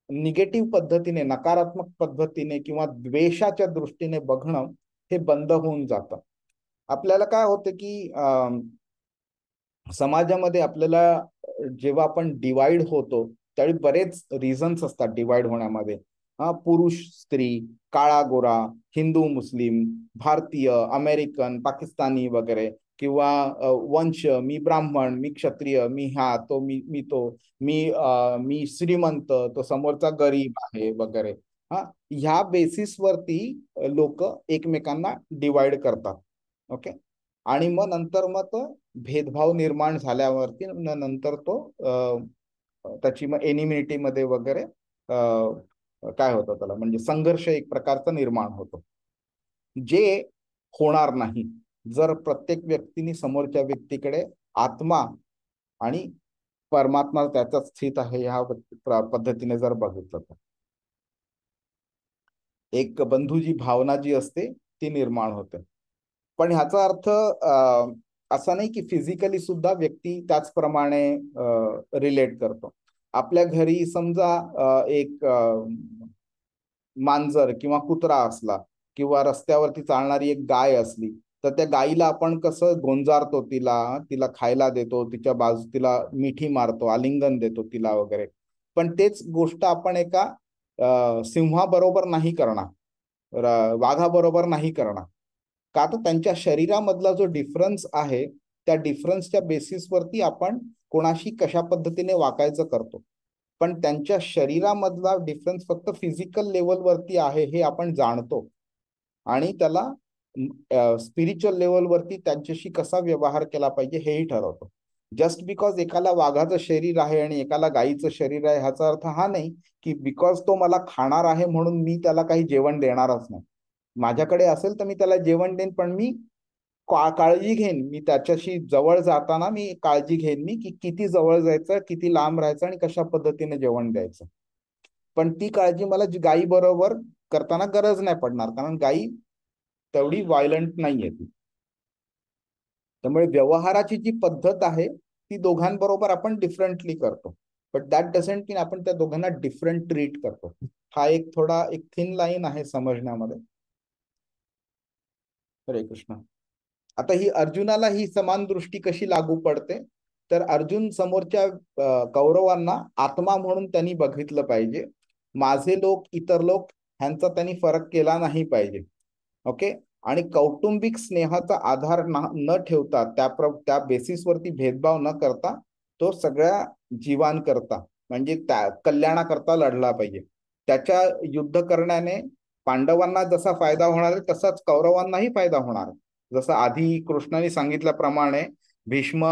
निगेटिव्ह पद्धतीने, नकारात्मक पद्धतीने किंवा द्वेषाच्या दृष्टीने बघणं हे बंद होऊन जातं. आपल्याला काय होतं की समाजामध्ये आपल्याला जेव्हा आपण डिवाइड होतो त्यावेळी बरेच रिझन्स असतात डिवाइड होण्यामध्ये. पुरुष स्त्री, काळा गोरा, हिंदू मुस्लिम, भारतीय, अमेरिकन, पाकिस्तानी वगैरे, किंवा वंश, मी ब्राह्मण, मी क्षत्रिय, मी तो मी श्रीमंत, तो समोरचा गरीब आहे वगैरे. ह्या बेसिसवरती लोक एकमेकांना डिवाइड करतात. ओके. आणि मग तो भेदभाव निर्माण झाल्यावरती नंतर तो त्याची मग एनिमिटी मध्ये वगैरे काय होतं त्याला, म्हणजे संघर्ष एक प्रकारचा निर्माण होतो, जे होणार नाही. जर प्रत्येक व्यक्तीने समोरच्या व्यक्तीकडे आत्मा आणि परमात्मा त्याच्यात स्थित आहे ह्या पद्धतीने जर बघितलं तर एक बंधूची भावना जी असते ती निर्माण होते. पण ह्याचा अर्थ असा नाही की फिजिकली सुद्धा व्यक्ती त्याचप्रमाणे रिलेट करतो. आपल्या घरी समजा एक मांजर किंवा कुत्रा असला किंवा रस्त्यावरती चालणारी एक गाय असली तर त्या गायीला आपण कसं गोंजारतो, तिला खायला देतो, तिच्या बाजू तिला मिठी मारतो, आलिंगन देतो तिला वगैरे. पण तेच गोष्ट आपण एका सिंहाबरोबर नाही करणार, वाघाबरोबर नाही करणार. का तर त्यांच्या शरीरामधला जो डिफरन्स आहे त्या डिफरन्सच्या बेसिसवरती आपण कोणाशी कशा पद्धतीने वागायचं करतो. पण त्यांच्या शरीरामधला डिफरन्स फक्त फिजिकल लेवलवरती आहे हे आपण जाणतो आणि त्याला स्पिरिच्युअल लेवलवरती त्यांच्याशी कसा व्यवहार केला पाहिजे हेही ठरवतो. जस्ट बिकॉज एकाला वाघाचं शरीर आहे आणि एकाला गायीचं शरीर आहे ह्याचा अर्थ हा नाही की बिकॉज तो मला खाणार आहे म्हणून मी त्याला काही जेवण देणारच नाही. माझ्याकडे असेल तर मी त्याला जेवण देईन, पण मी काळजी घेईन. मी त्याच्याशी जवळ जाताना मी काळजी घेईन मी की किती जवळ जायचं, किती लांब राहायचं आणि कशा पद्धतीने जेवण द्यायचं. पण ती काळजी मला गायी बरोबर करताना गरज नाही पडणार, कारण गायी तेवढी व्हायलंट नाहीये ती. त्यामुळे व्यवहाराची जी पद्धत आहे ती दोघांबरोबर आपण डिफरंटली करतो, बट दॅट डझंट मीन आपण त्या दोघांना डिफरंट ट्रीट करतो. हा एक थिन लाईन आहे समजण्यामध्ये. हरे कृष्ण. आता ही अर्जुनाला ही समान दृष्टी कशी लागू पडते तर अर्जुन समोरच्या कौरवांना आत्मा म्हणून त्यांनी बघितलं पाहिजे. माझे लोक, इतर लोक ह्यांचा त्यांनी फरक केला नाही पाहिजे. ओके. आणि कौटुंबिक स्नेहाचा आधार न ठेवता त्या बेसिसवरती भेदभाव न करता तो सगळ्या जीवांकरता म्हणजे त्या कल्याणाकरता लढला पाहिजे. त्याच्या युद्ध करण्याने पांडवांना जसा फायदा होणार आहे तसाच कौरवांनाही फायदा होणार आहे. जसं आधी कृष्णाने सांगितल्याप्रमाणे भीष्म,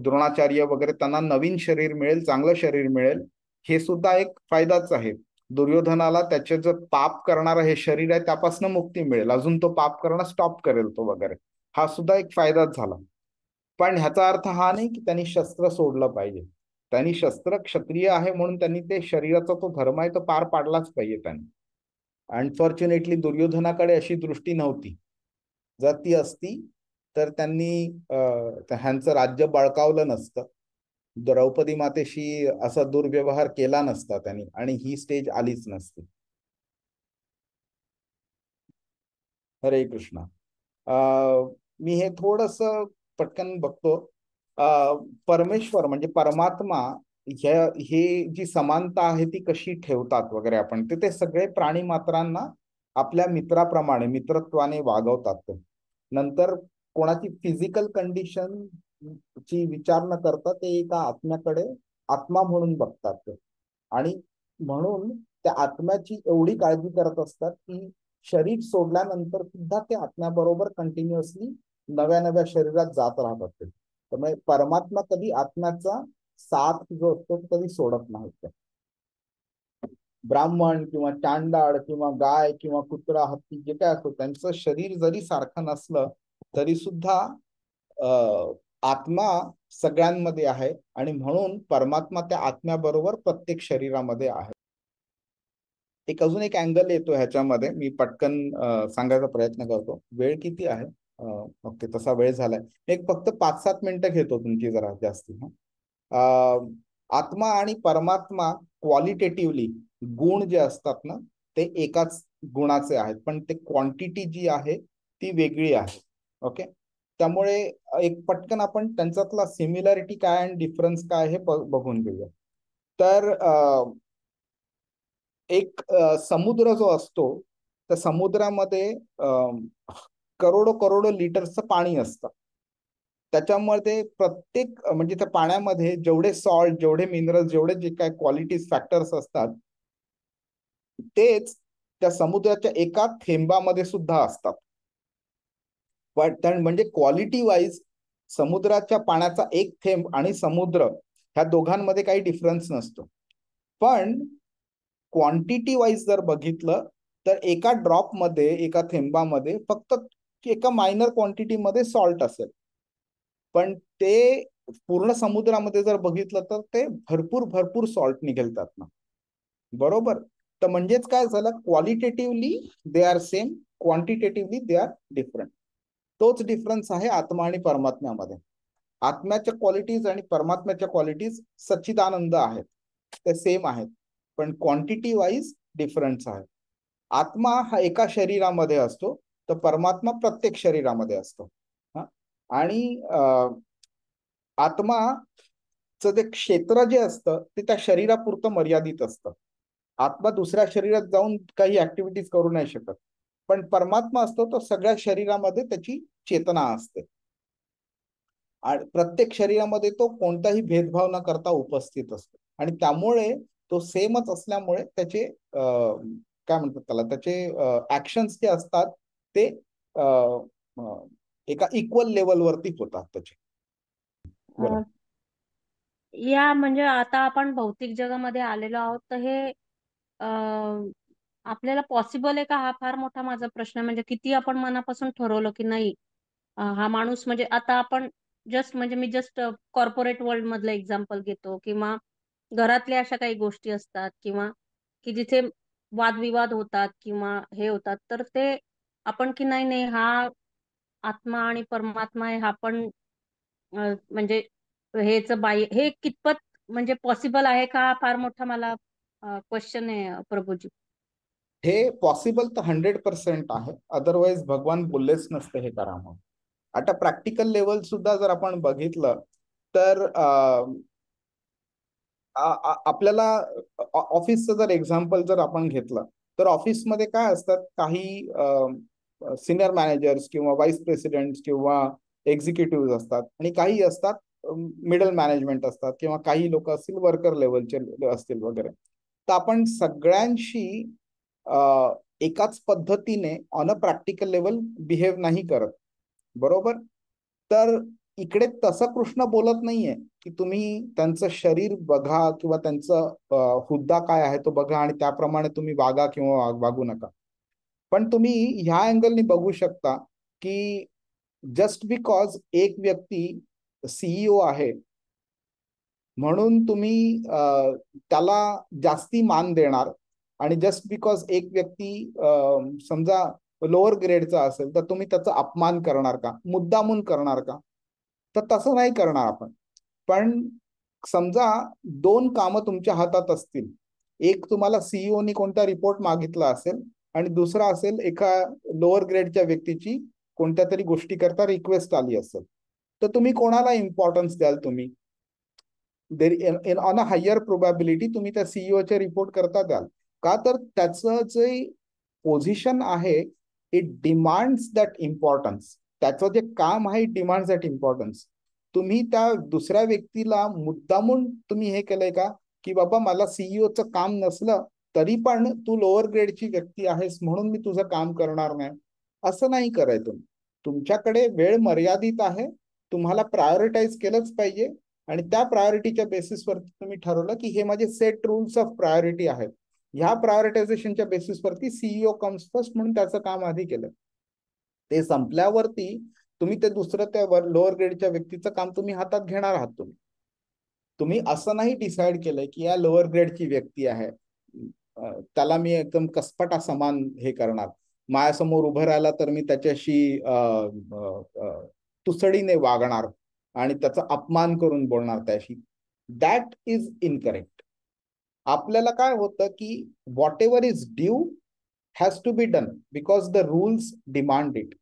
द्रोणाचार्य वगैरे त्यांना नवीन शरीर मिळेल, चांगलं शरीर मिळेल, हे सुद्धा एक फायदाच आहे. दुर्योधनाला त्याचे जे पाप करणारं हे शरीर आहे त्यापासून मुक्ती मिळेल, अजून तो पाप करणं स्टॉप करेल तो वगैरे, हा सुद्धा एक फायदाच झाला. पण ह्याचा अर्थ हा नाही की त्यांनी शस्त्र सोडलं पाहिजे. त्यांनी शस्त्र क्षत्रिय आहे म्हणून त्यांनी ते शरीराचा तो धर्म आहे तो पार पाडलाच पाहिजे त्यांनी. अनफॉर्च्युनेटली दुर्योधनाकडे अशी दृष्टी नव्हती. जर ती असती तर त्यांनी ह्यांचं राज्य बळकावलं नसतं, द्रौपदी मातेशी असा दुर्व्यवहार केला नसता त्यांनी आणि ही स्टेज आलीच नसती. हरे कृष्ण. मी हे थोडस पटकन बघतो. परमेश्वर म्हणजे परमात्मा हे जी समानता आहे ती कशी ठेवतात वगैरे आपण ते सगळे प्राणी मात्रांना आपल्या मित्राप्रमाणे मित्रत्वाने वागवतात. नंतर कोणाची फिजिकल कंडिशन ची विचार न करता ते एका आत्म्याकडे आत्मा म्हणून बघतात आणि म्हणून त्या आत्म्याची एवढी काळजी करत असतात की शरीर सोडल्यानंतर सुद्धा ते आत्म्याबरोबर कंटिन्युअसली नव्या नव्या शरीरात जात राहतात. त्यामुळे परमात्मा कधी आत्म्याचा साथ जो असतो तो कधी सोडत नाही. ब्राह्मण किंवा चांडाळ किंवा गाय किंवा कुत्रा, हत्ती जे काय असतो त्यांचं शरीर जरी सारखं नसलं तरी सुद्धा आत्मा सगळ्यांमध्ये आहे आणि म्हणून परमात्मा त्या आत्म्याबरोबर प्रत्येक शरीरामध्ये आहे. अजून एक अँगल येतो ह्याच्यामध्ये, मी पटकन सांगायचा प्रयत्न करतो. वेळ किती आहे? ओके, तसा वेळ झालाय. एक फक्त 5-7 मिनिटं घेतो तुमची जरा जास्ती. आत्मा आणि परमात्मा क्वालिटेटिव्हली गुण जे असतात ना ते एकाच गुणाचे आहेत, पण ते क्वांटिटी जी आहे ती वेगळी आहे. ओके. त्यामुळे एक पटकन आपण त्यांच्यातला सिमिलॅरिटी काय आणि डिफरन्स काय हे बघून घेऊया. तर एक समुद्र जो असतो त्या समुद्रामध्ये करोडो लिटरचं पाणी असतं. त्याच्यामध्ये प्रत्येक म्हणजे त्या पाण्यामध्ये जेवढे सॉल्ट, जेवढे मिनरल्स, जेवढे जे काय क्वालिटीज फॅक्टर्स असतात तेच त्या समुद्राच्या एका थेंबामध्ये सुद्धा असतात. पण म्हणजे क्वालिटी वाईज समुद्राच्या पाण्याचा एक थेंब आणि समुद्र ह्या दोघांमध्ये काही डिफरन्स नसतो. पण क्वांटिटी वाईज जर बघितलं तर एका ड्रॉप मध्ये, एका थेंबामध्ये फक्त की एका मायनर क्वांटिटीमध्ये सॉल्ट असेल, पण ते पूर्ण समुद्रामध्ये जर बघितलं तर ते भरपूर भरपूर सॉल्ट निघेल त्यातनं. बरोबर. तर म्हणजेच काय झालं, qualitatively they are same, quantitatively they are different. तोच डिफरन्स आहे आत्मा आणि परमात्म्यामध्ये. आत्म्याच्या क्वालिटीज आणि परमात्म्याच्या क्वालिटीज सच्चिदानंद आहेत, ते सेम आहेत, पण क्वांटिटी वाईज डिफरन्स आहे. आत्मा हा एका शरीरामध्ये असतो, तर परमात्मा प्रत्येक शरीरामध्ये असतो. आणि आत्माचं जे क्षेत्र जे असतं ते त्या शरीरापुरतं मर्यादित असतं. आत्मा दुसऱ्या शरीरात जाऊन काही ऍक्टिव्हिटीज करू नाही शकत, पण परमात्मा असतो तो सगळ्या शरीरामध्ये त्याची चेतना असते आणि प्रत्येक शरीरामध्ये तो कोणताही भेदभाव न करता उपस्थित असतो. आणि त्यामुळे तो सेमच असल्यामुळे त्याचे काय म्हणतात त्याला, त्याचे ऍक्शन्स जे असतात ते एका इक्वल लेवलवरती होतात त्याचे. अं, या म्हणजे आता आपण भौतिक जगामध्ये आलेलो आहोत, तर हे आपल्याला पॉसिबल आहे का, हा फार मोठा माझा प्रश्न. म्हणजे किती आपण मनापासून ठरवलं की नाही हा माणूस, म्हणजे आता आपण म्हणजे मी जस्ट कॉर्पोरेट वर्ल्ड मधलं एक्झाम्पल घेतो, किंवा घरातल्या अशा काही गोष्टी असतात, किंवा की जिथे वादविवाद होतात किंवा हे होतात, तर ते आपण की नाही नाही हा आत्मा आणि परमात्मा आहे, हा पण म्हणजे हेच बाह्य, हे कितपत म्हणजे पॉसिबल आहे का, फार मोठा मला क्वेश्चन आहे प्रभूजी. हे पॉसिबल तर 100% आहे, अदरवाईज भगवान बोललेच नसते हे करा म्हणून. आता प्रॅक्टिकल लेवल सुद्धा जर आपण बघितलं तर आपल्याला ऑफिसचं जर एक्झाम्पल जर आपण घेतलं तर ऑफिसमध्ये काय असतात, काही सिनियर मॅनेजर्स किंवा व्हाईस प्रेसिडेंट किंवा एक्झिक्युटिव्ह असतात, आणि काही असतात मिडल मॅनेजमेंट असतात, किंवा काही लोक असतील वर्कर लेवलचे असतील वगैरे. तर आपण सगळ्यांशी एकाच पद्धतीने on a practical level behave नाही करत. बरोबर. तर इकडे तसं कृष्ण बोलत नाहीये की तुम्ही त्यांचं शरीर बघा किंवा त्यांचं हुद्दा काय आहे तो बघा आणि त्याप्रमाणे तुम्ही वागा किंवा वागू नका. पण तुम्ही ह्या अँगलनी बघू शकता की जस्ट बिकॉज एक व्यक्ती सीईओ आहे म्हणून तुम्ही त्याला जास्ती मान देणार, आणि जस्ट बिकॉज एक व्यक्ती समजा लोअर ग्रेडचा असेल तर तुम्ही त्याचा अपमान करणार का, मुद्दामून करणार का? तर तसं नाही करणार आपण. पण समजा दोन कामं तुमच्या हातात असतील, एक तुम्हाला सीईओनी कोणता रिपोर्ट मागितला असेल आणि दुसरा असेल एका लोअर ग्रेडच्या व्यक्तीची कोणत्या तरी गोष्टी करता रिक्वेस्ट आली असेल, तर तुम्ही कोणाला इम्पॉर्टन्स द्याल? तुम्ही ऑन अ हायर प्रोबॅबिलिटी तुम्ही त्या सीईओचे रिपोर्ट करता द्याल का? तर त्याचं जे पोझिशन आहे इट डिमांड्स दॅट इम्पॉर्टन्स. त्याचं जे काम आहे इट डिमांड्स दॅट इम्पॉर्टन्स. तुम्ही त्या दुसऱ्या व्यक्तीला मुद्दामून तुम्ही हे केलंय का की बाबा मला सीईओचं काम नसलं तरी पण तू लोअर ग्रेडची व्यक्ती आहेस म्हणून मी तुझं काम करणार नाही? असं नाही करायचं. तुम्ही तुमच्याकडे वेळ मर्यादित आहे, तुम्हाला प्रायोरिटाईज केलंच पाहिजे, आणि त्या प्रायोरिटीच्या बेसिसवरती तुम्ही ठरवलं की हे माझे सेट रूल्स ऑफ प्रायोरिटी आहेत. ह्या प्रायोरिटायझेशनच्या बेसिसवरती सीईओ कम्स फर्स्ट म्हणून त्याचं काम आधी केलं. ते संपल्यावरती तुम्ही ते दुसरं त्या लोअर ग्रेडच्या व्यक्तीचं काम तुम्ही हातात घेणार आहात. तुम्ही असं नाही डिसाईड केलंय की या लोअर ग्रेडची व्यक्ती आहे, त्याला मी एकदम कसपटा समान हे करणार, माझ्यासमोर उभं राहिला तर मी त्याच्याशी तुसडीने वागणार आणि त्याचा अपमान करून बोलणार त्याशी. That is incorrect. आपल्याला काय होतं की whatever is due has to be done because the rules demand it.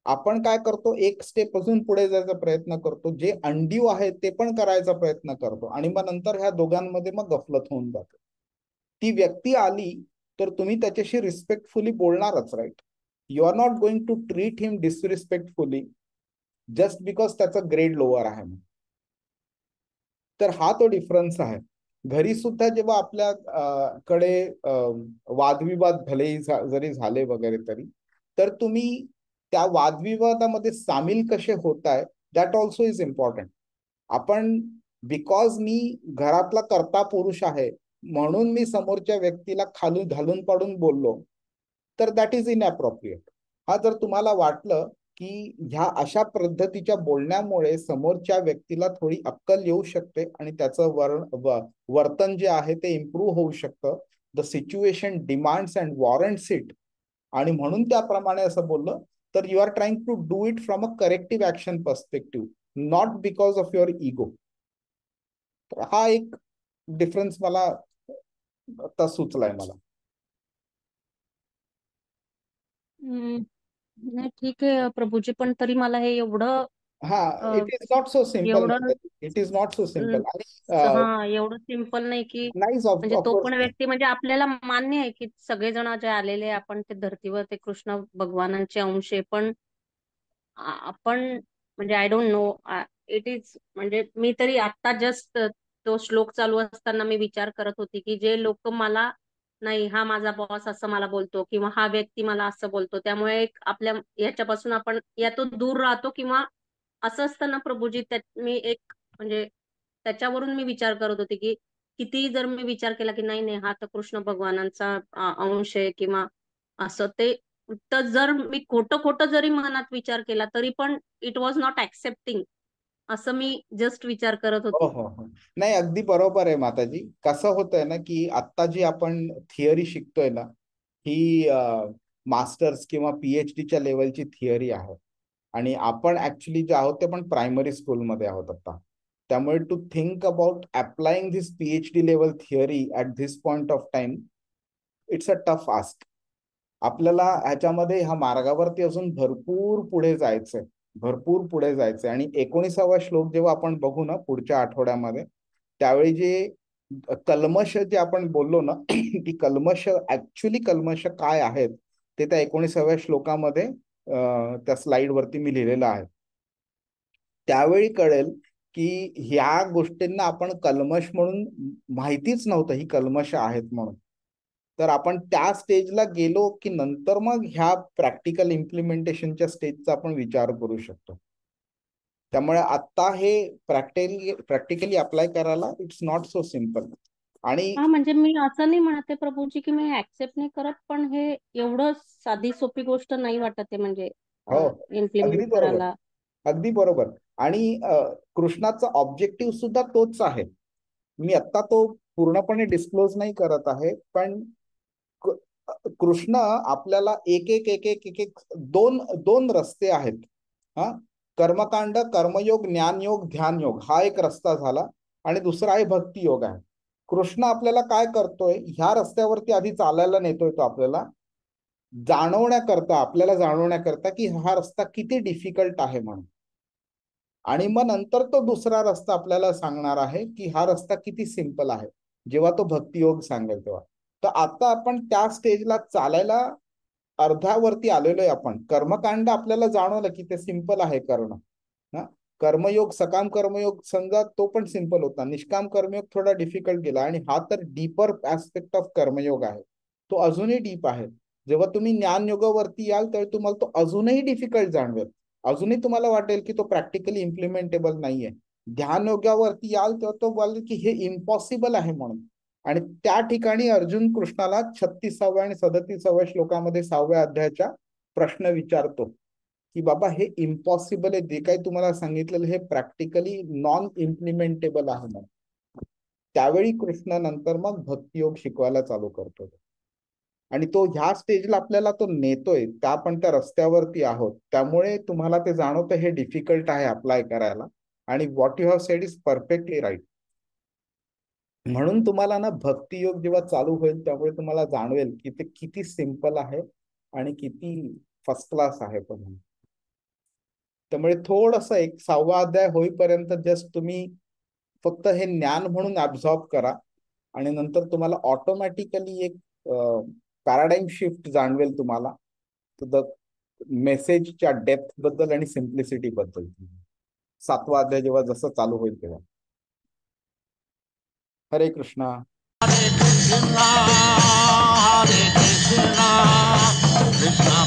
आपण काय करतो, एक स्टेप अजून पुढे जायचा प्रयत्न करतो, जे अनड्यू आहे ते पण करायचा प्रयत्न करतो, आणि मग नंतर ह्या दोघांमध्ये मग गफलत होऊन जाते. ती व्यक्ती आली तर तुम्ही त्याच्याशी रिस्पेक्टफुली बोलणारच, right? You are not going to treat him disrespectfully just because त्याचा ग्रेड लोअर आहे. तर हा तो डिफरन्स आहे. घरी सुद्धा जेव्हा आपल्या कडे वादविवाद भलेही जरी झाले वगैरे तरी, तर तुम्ही त्या वादविवादामध्ये सामील कसे होताय दॅट ऑल्सो इज इम्पॉर्टंट. आपण बिकॉज मी घरातला कर्ता पुरुष आहे म्हणून मी समोरच्या व्यक्तीला खालून घालून पाडून बोललो तर दॅट इज इनअप्रोप्रिएट. हा जर तुम्हाला वाटलं की ह्या अशा पद्धतीच्या बोलण्यामुळे समोरच्या व्यक्तीला थोडी अक्कल येऊ शकते आणि त्याचं वर्तन जे आहे ते इम्प्रूव्ह होऊ शकतं. The situation demands and warrants it, आणि म्हणून त्याप्रमाणे असं बोललं तर you are trying to do it from a corrective action perspective, not because of your ego. हा एक डिफरन्स मला आता सुचलाय मला. नाही ठीक आहे प्रभूजी, पण तरी मला हे एवढं हा, uh, it is not so simple. एवढं it is not so um, simple. आणि हा एवढं सिम्पल नाही की नाहीच म्हणजे तो ऑफकोर्स पण व्यक्ती, म्हणजे आपल्याला मान्य आहे की सगळेजण जे आलेले आपण ते धर्तीवर ते कृष्ण भगवानांचे अंश आहे, पण आपण म्हणजे I don't know it is, म्हणजे मी तरी आता जस्ट तो श्लोक चालू असताना मी विचार करत होती की जे लोक मला, नाही हा माझा बॉस असं मला बोलतो किंवा हा व्यक्ती मला असं बोलतो, त्यामुळे एक आपल्या याच्यापासून आपण यातून दूर राहतो किंवा असं असतं ना प्रभूजी. मी एक म्हणजे त्याच्यावरून मी विचार करत होते की किती जर मी विचार केला की नाही नाही हा तर कृष्ण भगवानांचा अंश आहे किंवा असं, ते तर जर मी खोटं खोटं जरी मनात विचार केला तरी पण इट वॉज नॉट ऍक्सेप्टिंग, असं मी जस्ट विचार करत हो होती. हो हो, नाही अगदी बरोबर आहे माताजी. कसं होतंय ना की आता जी आपण थिअरी शिकतोय ना, ही मास्टर्स किंवा PhDच्या लेवलची थिअरी आहे. आणि आपण ऍक्च्युली जे आहोत ते पण प्रायमरी स्कूलमध्ये आहोत आता. त्यामुळे to think about applying this PhD level theory at this point of time, it's a tough ask. आपल्याला ह्याच्यामध्ये ह्या मार्गावरती अजून भरपूर पुढे जायचंय, भरपूर पुढे जायचंय. आणि 19वा श्लोक जेव्हा आपण बघू ना पुढच्या आठवड्यामध्ये, त्यावेळी जे कल्मश जे आपण बोललो ना की कल्मश, ऍक्च्युली कल्मश काय आहेत ते त्या 19व्या श्लोकामध्ये त्या स्लाइड वरती मी लिहिलेलं आहे. त्यावेळी कळेल की ह्या गोष्टींना आपण कल्मश म्हणून माहितीच नव्हतं ही कल्मश आहेत म्हणून. तर आपण त्या स्टेजला गेलो की नंतर मग ह्या प्रॅक्टिकल इम्प्लिमेंटेशनच्या स्टेजचा आपण विचार करू शकतो. त्यामुळे आता हे प्रॅक्टिकली अप्लाय करायला इट्स नॉट सो सिम्पल. आणि हा म्हणजे मी असं नाही म्हणते प्रभूजी की मी ऍक्सेप्ट नाही करत, पण हे एवढं साधी सोपी गोष्ट नाही वाटत आहे म्हणजे हो, इम्प्लिमेंट अगदी बरोबर, करायला. अगदी बरोबर. आणि कृष्णाचा ऑब्जेक्टिव्ह सुद्धा तोच आहे. मी आता तो पूर्णपणे डिस्क्लोज नाही करत आहे, पण कृष्ण आपल्याला एक एक एक एक एक एक दोन दोन रस्ते आहेत. हा, कर्मकांड, कर्मयोग, ज्ञानयोग, ध्यानयोग हा एक रस्ता झाला आणि दुसरा आहे भक्तियोग आहे. कृष्ण आपल्याला काय करतोय, ह्या रस्त्यावरती आधी चालायला नेतोय तो आपल्याला जाणवण्याकरता, आपल्याला जाणवण्याकरता की हा रस्ता किती डिफिकल्ट आहे म्हणून. आणि मग नंतर तो दुसरा रस्ता आपल्याला सांगणार आहे की हा रस्ता किती सिंपल आहे, जेव्हा तो भक्तियोग सांगेल तेव्हा. तर आता आपण त्या स्टेजला चालायला अर्ध्यावरती आलेलो आहे आपण. कर्मकांड आपल्याला जाणवलं की ते सिंपल आहे करणं. ना, कर्मयोग, सकाम कर्मयोग समजा तो पण सिंपल होता, निष्काम कर्मयोग थोडा डिफिकल्ट गेला, आणि हा तर डीपर ऍस्पेक्ट ऑफ कर्मयोग आहे, तो अजूनही डीप आहे. जेव्हा तुम्ही ज्ञान योगावरती याल तेव्हा तुम्हाला तो अजूनही डिफिकल्ट जाणवेल, अजूनही तुम्हाला वाटेल की तो प्रॅक्टिकली इम्प्लिमेंटेबल नाहीये. ध्यान योगावरती याल तेव्हा तो बोलेल की हे इम्पॉसिबल आहे म्हणून. आणि त्या ठिकाणी अर्जुन कृष्णाला 36व्या आणि 37व्या श्लोकामध्ये 6व्या अध्यायाच्या प्रश्न विचारतो की बाबा हे इम्पॉसिबल आहे, जे काही तुम्हाला सांगितलेलं हे प्रॅक्टिकली नॉन इम्प्लिमेंटेबल आहे म्हणून. त्यावेळी कृष्ण नंतर मग भक्तियोग शिकवायला चालू करतो. आणि तो ह्या स्टेजला आपल्याला तो नेतोय, त्या आपण त्या रस्त्यावरती आहोत. त्यामुळे तुम्हाला ते जाणवतं हे डिफिकल्ट आहे अप्लाय करायला. आणि what you have said is perfectly right. म्हणून तुम्हाला ना भक्तियोग जेव्हा चालू होईल त्यामुळे तुम्हाला जाणवेल की ते किती सिंपल आहे आणि किती फर्स्ट क्लास आहे पण. त्यामुळे थोडस एक 6वा अध्याय होईपर्यंत जस्ट तुम्ही फक्त हे ज्ञान म्हणून ऍब्झॉर्ब करा, आणि नंतर तुम्हाला ऑटोमॅटिकली एक पॅराडाइम शिफ्ट जाणवेल तुम्हाला द मेसेजच्या डेप्थ बद्दल आणि सिम्प्लिसिटी बद्दल. 7वा अध्याय जेव्हा जसं चालू होईल तेव्हा. हरे कृष्णा. Hare Krishna, Krishna